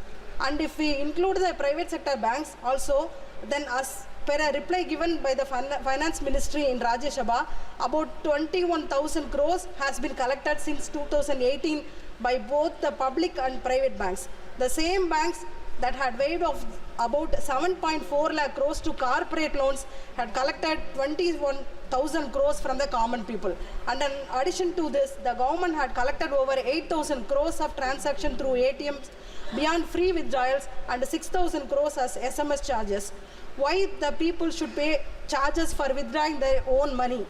And if we include the private sector banks also, then as per a reply given by the Finance Ministry in Rajya Sabha, about 21,000 crores has been collected since 2018 by both the public and private banks. The same banks that had waived off about 7.4 lakh crores to corporate loans had collected 1,000 crores from the common people. And in addition to this, the government had collected over 8,000 crores of transaction through ATMs beyond free withdrawals and 6,000 crores as SMS charges. Why the people should pay charges for withdrawing their own money?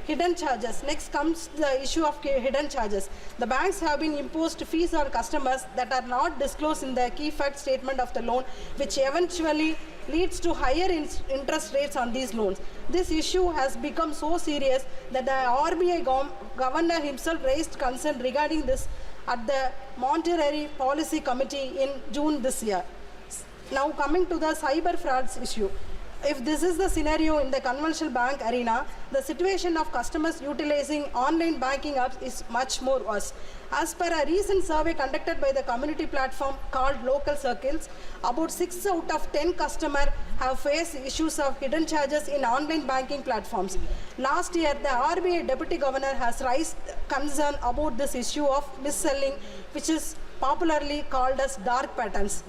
Hidden charges. Next comes the issue of hidden charges. The banks have been imposed fees on customers that are not disclosed in the key fact statement of the loan, which eventually leads to higher interest rates on these loans. This issue has become so serious that the RBI governor himself raised concern regarding this at the Monetary Policy Committee in June this year. Now coming to the cyber frauds issue. If this is the scenario in the conventional bank arena, the situation of customers utilizing online banking apps is much more worse. As per a recent survey conducted by the community platform called Local Circles, about 6 out of 10 customers have faced issues of hidden charges in online banking platforms. Last year, the RBI Deputy Governor has raised concern about this issue of mis-selling, which is popularly called as dark patterns.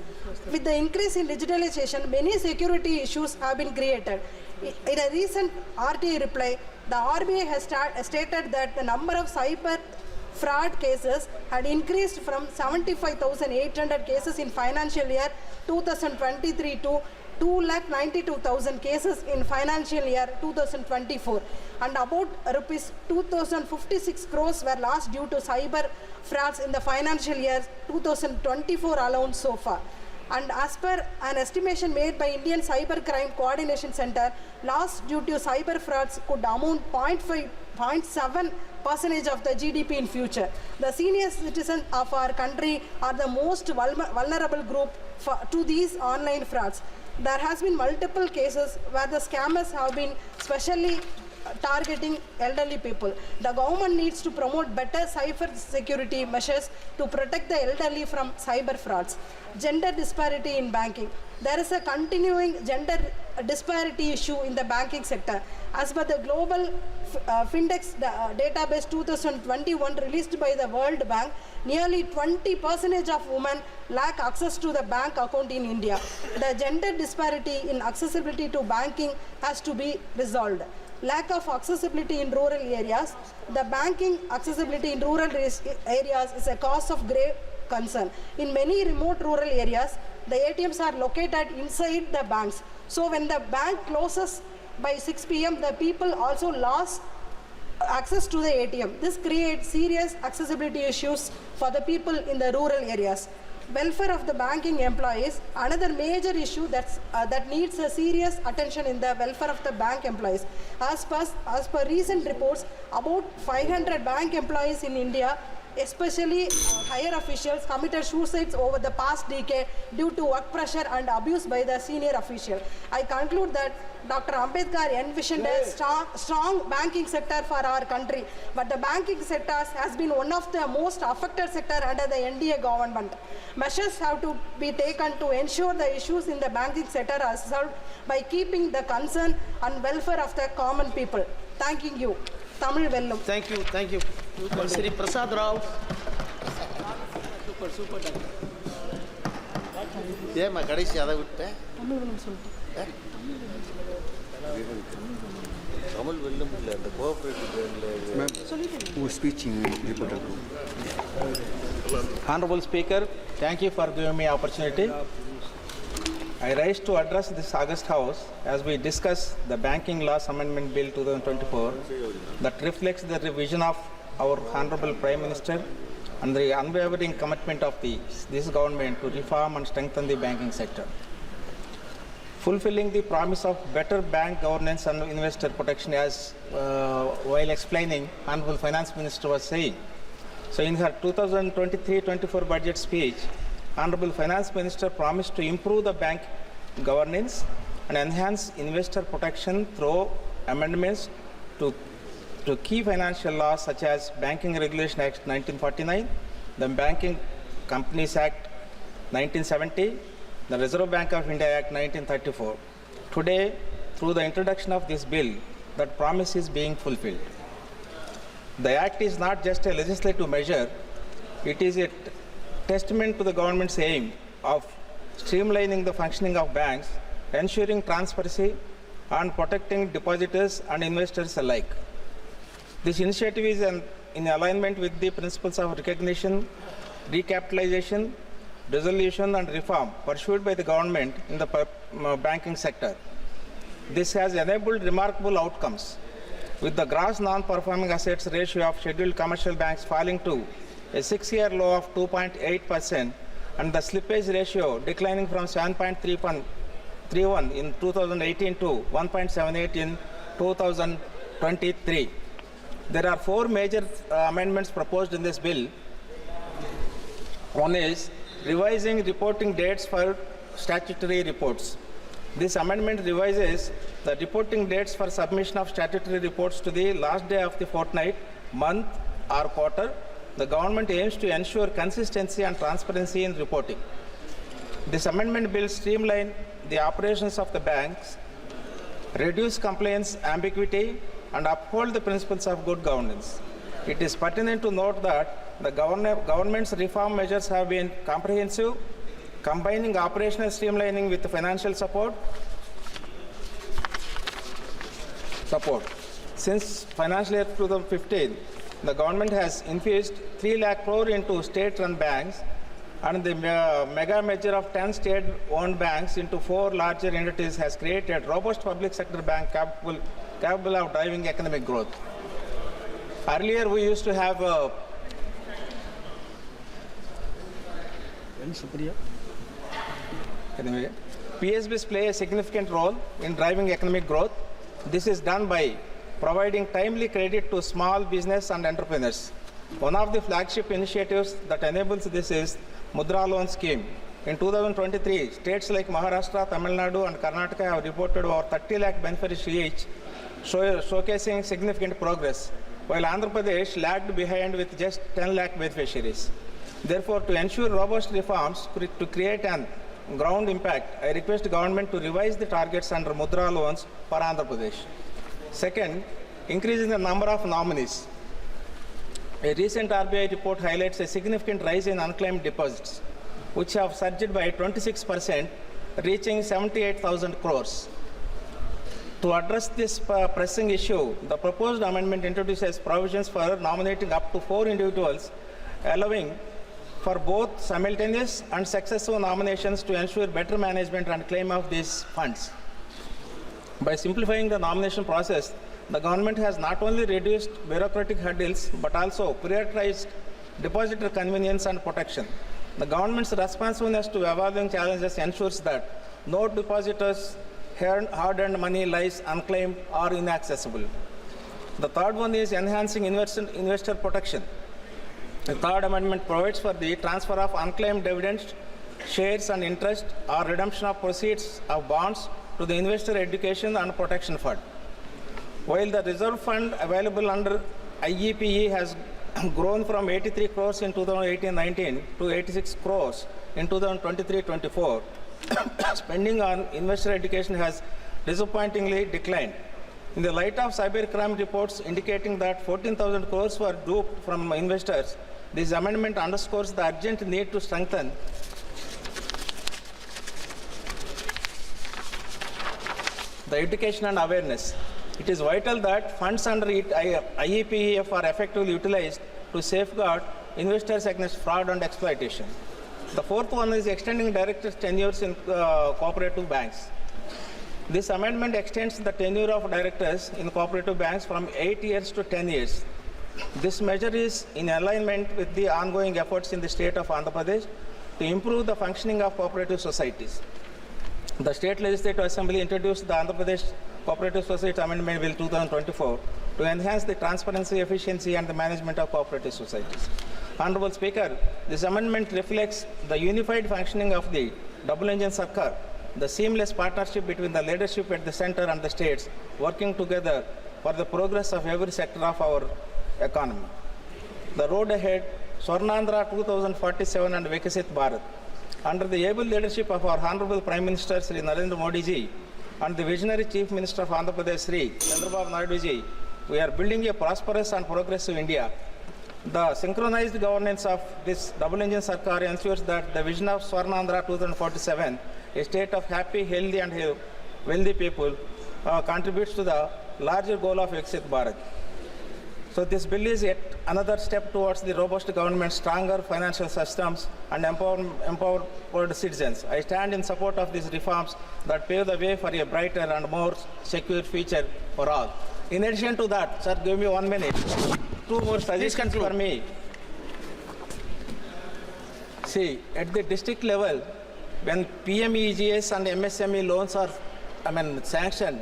With the increase in digitalization, many security issues have been created. In a recent RTA reply, the RBI has stated that the number of cyber fraud cases had increased from 75,800 cases in financial year 2023 to 292,000 cases in financial year 2024, and about rupees 2,056 crores were lost due to cyber frauds in the financial year 2024 alone so far. And as per an estimation made by Indian Cybercrime Coordination Center, loss due to cyber frauds could amount 0.7% of the GDP in future. The senior citizens of our country are the most vulnerable group to these online frauds. There has been multiple cases where the scammers have been specially targeting elderly people. The government needs to promote better cyber security measures to protect the elderly from cyber frauds. Gender disparity in banking. There is a continuing gender disparity issue in the banking sector. As per the global Findex database 2021 released by the World Bank, nearly 20% of women lack access to the bank account in India. The gender disparity in accessibility to banking has to be resolved. Lack of accessibility in rural areas. The banking accessibility in rural areas is a cause of grave concern. In many remote rural areas, the ATMs are located inside the banks. So when the bank closes by 6 p.m., the people also lost access to the ATM. This creates serious accessibility issues for the people in the rural areas. Welfare of the banking employees, another major issue that needs a serious attention in the welfare of the bank employees. As per recent reports, about 500 bank employees in India, especially higher officials, committed suicides over the past decade due to work pressure and abuse by the senior official. I conclude that Dr. Ambedkar envisioned a strong banking sector for our country, but the banking sector has been one of the most affected sector under the NDA government. Measures have to be taken to ensure the issues in the banking sector are solved by keeping the concern and welfare of the common people. Thanking you. Tamil Vellum. Thank you, thank you. Sri Prasad Rao. Super. Yeah, my கடைசி அதை விட்டேன். தமிழ் வெல்லும் இல்லை அந்த cooperative speaking reporter. Honorable Speaker, thank you for giving me opportunity. I rise to address this August House as we discuss the Banking Laws Amendment Bill 2024 that reflects the vision of our Honorable Prime Minister and the unwavering commitment of this government to reform and strengthen the banking sector. Fulfilling the promise of better bank governance and investor protection, as while explaining, Honorable Finance Minister was saying. So in her 2023-24 budget speech, Honorable Finance Minister promised to improve the bank governance and enhance investor protection through amendments to key financial laws such as Banking Regulation Act 1949, the Banking Companies Act 1970, the Reserve Bank of India Act 1934. Today, through the introduction of this bill, that promise is being fulfilled. The act is not just a legislative measure, it is a testament to the government's aim of streamlining the functioning of banks, ensuring transparency, and protecting depositors and investors alike. This initiative is in alignment with the principles of recognition, recapitalization, resolution and reform pursued by the government in the banking sector. This has enabled remarkable outcomes, with the gross non-performing assets ratio of scheduled commercial banks falling to a 6-year low of 2.8% and the slippage ratio declining from 7.31 in 2018 to 1.78 in 2023. There are 4 major amendments proposed in this bill. One is revising reporting dates for statutory reports. This amendment revises the reporting dates for submission of statutory reports to the last day of the fortnight, month or quarter. The government aims to ensure consistency and transparency in reporting. This amendment will streamline the operations of the banks, reduce compliance ambiguity, and uphold the principles of good governance. It is pertinent to note that the government's reform measures have been comprehensive, combining operational streamlining with financial support. Since financial year 2015, the government has infused 3 lakh crore into state-run banks, and the mega merger of 10 state-owned banks into 4 larger entities has created robust public sector bank capable of driving economic growth. Earlier, we used to have PSBs play a significant role in driving economic growth. This is done by providing timely credit to small business and entrepreneurs. One of the flagship initiatives that enables this is Mudra Loan Scheme. In 2023, states like Maharashtra, Tamil Nadu and Karnataka have reported over 30 lakh beneficiaries each, showcasing significant progress, while Andhra Pradesh lagged behind with just 10 lakh beneficiaries. Therefore, to ensure robust reforms to create an ground impact, I request the government to revise the targets under Mudra loans for Andhra Pradesh. Second, increasing the number of nominees. A recent RBI report highlights a significant rise in unclaimed deposits, which have surged by 26%, reaching 78,000 crores. To address this pressing issue, the proposed amendment introduces provisions for nominating up to 4 individuals, allowing for both simultaneous and successive nominations to ensure better management and claim of these funds. By simplifying the nomination process, the government has not only reduced bureaucratic hurdles but also prioritized depositor convenience and protection. The government's responsiveness to evolving challenges ensures that no depositors' hard-earned money lies unclaimed or inaccessible. The third one is enhancing investor protection. The third amendment provides for the transfer of unclaimed dividends, shares and interest or redemption of proceeds of bonds to the Investor Education and Protection Fund. While the reserve fund available under IEPE has grown from 83 crores in 2018-19 to 86 crores in 2023-24, spending on investor education has disappointingly declined. In the light of cybercrime reports indicating that 14,000 crores were duped from investors, this amendment underscores the urgent need to strengthen the education and awareness. It is vital that funds under IEPEF are effectively utilized to safeguard investors against fraud and exploitation. The fourth one is extending directors' tenures in cooperative banks. This amendment extends the tenure of directors in cooperative banks from 8 years to 10 years. This measure is in alignment with the ongoing efforts in the state of Andhra Pradesh to improve the functioning of cooperative societies. The State Legislative Assembly introduced the Andhra Pradesh Cooperative Society Amendment Bill 2024 to enhance the transparency, efficiency and the management of cooperative societies. Honorable Speaker, this amendment reflects the unified functioning of the double-engine Sarkar, the seamless partnership between the leadership at the center and the states working together for the progress of every sector of our economy. The road ahead, Swarnandhra 2047 and Vikasit Bharat. Under the able leadership of our Honorable Prime Minister Sri Narendra Modi ji and the visionary Chief Minister of Andhra Pradesh Sri Chandrababu Naidu ji, we are building a prosperous and progressive India. The synchronized governance of this double-engine Sarkar ensures that the vision of Swarnandhra 2047, a state of happy, healthy and wealthy people, contributes to the larger goal of Viksit Bharat. So this bill is yet another step towards the robust government, stronger financial systems, and empowered citizens. I stand in support of these reforms that pave the way for a brighter and more secure future for all. In addition to that, sir, give me 1 minute. 2 more suggestions for me. See, at the district level, when PMEGS and MSME loans are, sanctioned,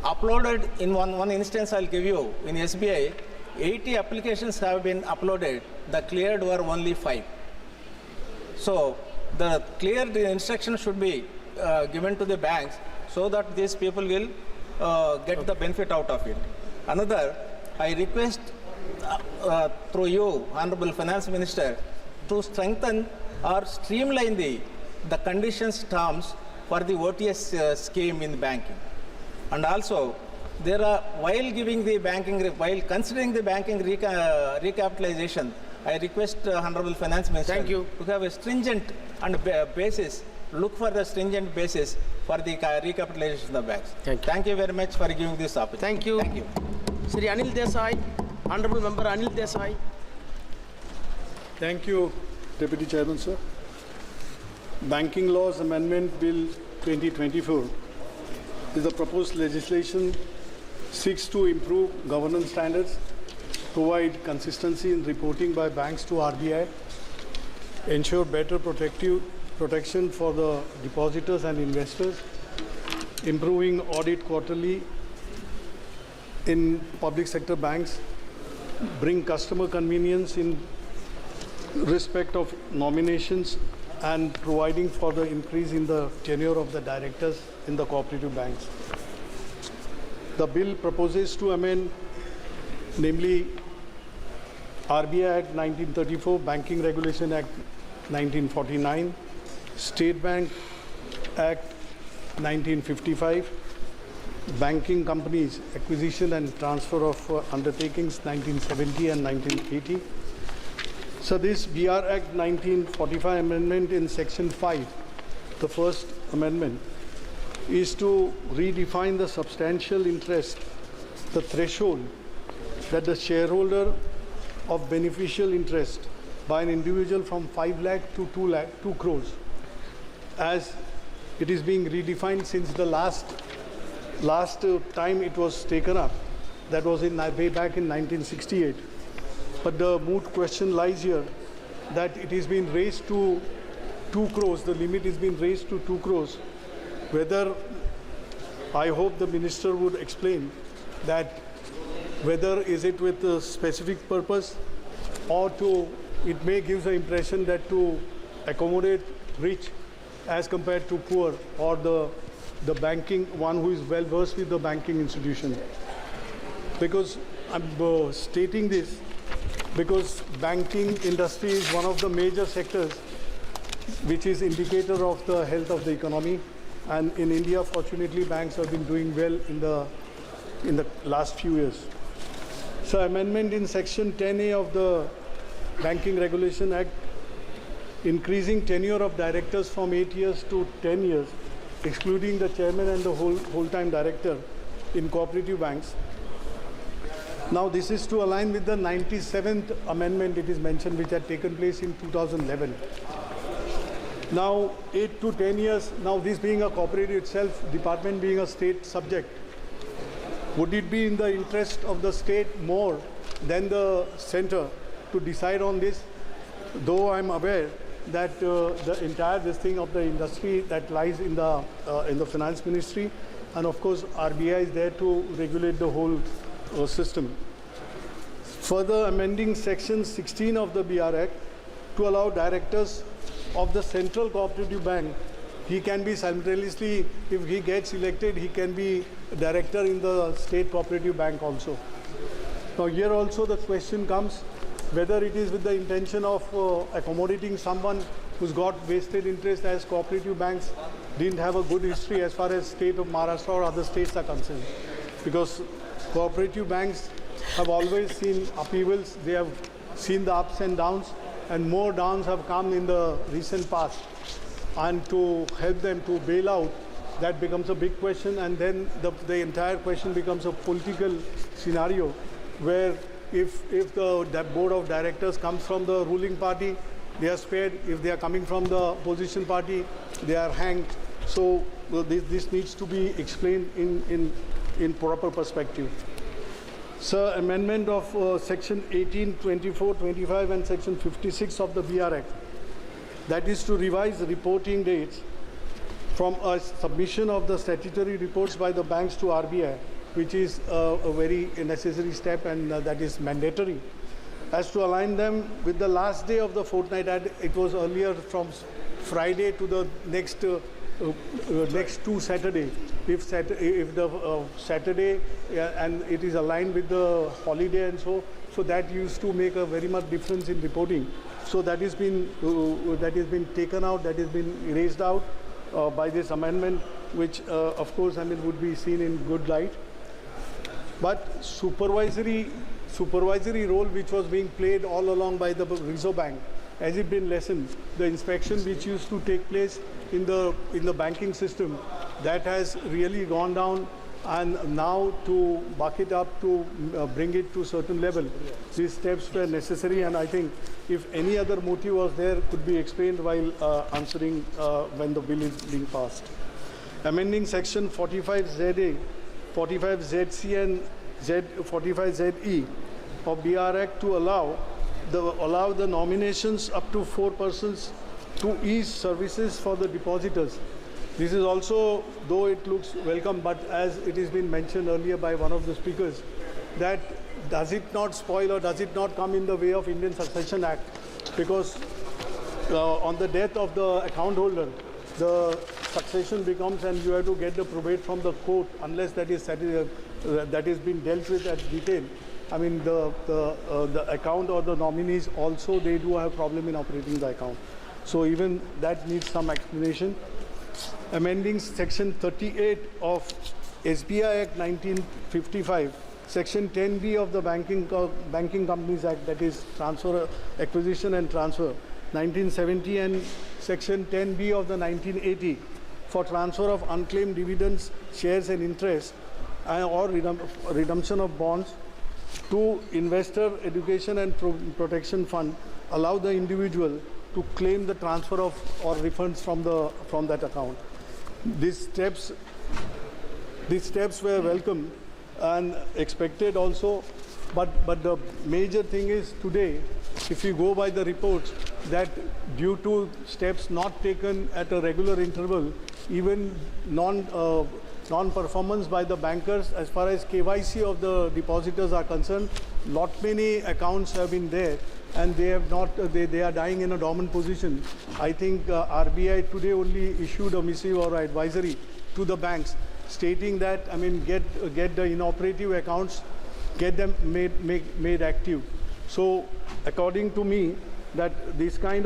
uploaded in one instance, I'll give you, in SBI, 80 applications have been uploaded. The cleared were only 5. So the cleared instruction should be given to the banks so that these people will get the benefit out of it. Another, I request through you, Honorable Finance Minister, to strengthen or streamline the conditions terms for the OTS scheme in banking. And also, there are, while considering the banking recapitalization, I request Honorable Finance Minister to have a stringent and basis, look for the stringent basis for the recapitalization of the banks. Thank you very much for giving this opportunity. Thank you. Sri Anil Desai, Honorable Member Anil Desai. Thank you, Deputy Chairman, sir. Banking Laws Amendment Bill 2024 is the proposed legislation seeks to improve governance standards, provide consistency in reporting by banks to RBI, ensure better protection for the depositors and investors, improving audit quarterly in public sector banks, bring customer convenience in respect of nominations, and providing for the increase in the tenure of the directors in the cooperative banks. The bill proposes to amend, namely, RBI Act 1934, Banking Regulation Act 1949, State Bank Act 1955, Banking Companies Acquisition and Transfer of Undertakings 1970 and 1980. So this BR Act 1945 amendment in Section 5, the first amendment, is to redefine the substantial interest, the threshold that the shareholder of beneficial interest by an individual from 5 lakh to 2 crores, as it is being redefined since the last time it was taken up, that was way back in 1968. But the moot question lies here that it is being raised to 2 crores, the limit is being raised to 2 crores. Whether, I hope the minister would explain that whether is it with a specific purpose or it may give the impression that to accommodate rich as compared to poor, or the banking, one who is well versed with the banking institution. Because I'm stating this because banking industry is one of the major sectors which is indicator of the health of the economy. And in India, fortunately, banks have been doing well in the last few years. So amendment in Section 10A of the Banking Regulation Act, increasing tenure of directors from 8 years to 10 years, excluding the chairman and the whole-time director in cooperative banks. Now this is to align with the 97th amendment, it is mentioned, which had taken place in 2011. Now 8 to 10 years, now this being a cooperative itself, department being a state subject, would it be in the interest of the state more than the center to decide on this? Though I'm aware that the entire this thing of the industry that lies in the finance ministry, and of course RBI is there to regulate the whole system. Further amending Section 16 of the BR Act to allow directors of the central cooperative bank, he can be simultaneously, if he gets elected, he can be director in the state cooperative bank also. Now here also the question comes whether it is with the intention of accommodating someone who's got vested interest, as cooperative banks didn't have a good history as far as state of Maharashtra or other states are concerned. Because cooperative banks have always seen upheavals, they have seen the ups and downs, and more downs have come in the recent past. And to help them to bail out that becomes a big question, and then the entire question becomes a political scenario where if the board of directors comes from the ruling party, they are spared. If they are coming from the opposition party, they are hanged. So this needs to be explained in proper perspective. Sir, amendment of section 18, 24, 25 and section 56 of the BR Act, that is to revise reporting dates from a submission of the statutory reports by the banks to RBI, which is a very necessary step, and that is mandatory, as to align them with the last day of the fortnight. It was earlier from Friday to the next two Saturday. If the Saturday and it is aligned with the holiday and so that used to make a very much difference in reporting. So that has been taken out, that has been erased out by this amendment, which of course would be seen in good light. But supervisory role which was being played all along by the Reserve Bank, has it been lessened? The inspection which used to take place in the banking system, that has really gone down, and now to buck it up, to bring it to a certain level, these steps were necessary, and I think if any other motive was there, could be explained while answering when the bill is being passed. Amending section 45ZA, 45ZC and 45ZE of BR Act to allow the nominations up to 4 persons to ease services for the depositors. This is also, though it looks welcome, but as it has been mentioned earlier by one of the speakers, that does it not spoil or does it not come in the way of Indian Succession Act? Because on the death of the account holder, the succession becomes, and you have to get the probate from the court unless that is been dealt with at detail. I mean, the account or the nominees also, they do have problem in operating the account. So even that needs some explanation. Amending section 38 of SBI Act 1955, section 10B of the Banking Companies Act, that is transfer, acquisition and transfer, 1970, and section 10B of the 1980 for transfer of unclaimed dividends, shares and interest, or redemption of bonds to Investor Education and Protection Fund, allow the individual to claim the transfer of or refunds from that account. These steps were welcome and expected also, but the major thing is today, if you go by the reports, that due to steps not taken at a regular interval, even non-performance by the bankers as far as KYC of the depositors are concerned, lot many accounts have been there, and they have not, they are dying in a dormant position. I think RBI today only issued a missive or advisory to the banks stating that, I mean, get the inoperative accounts, get them made active. So according to me, that this kind of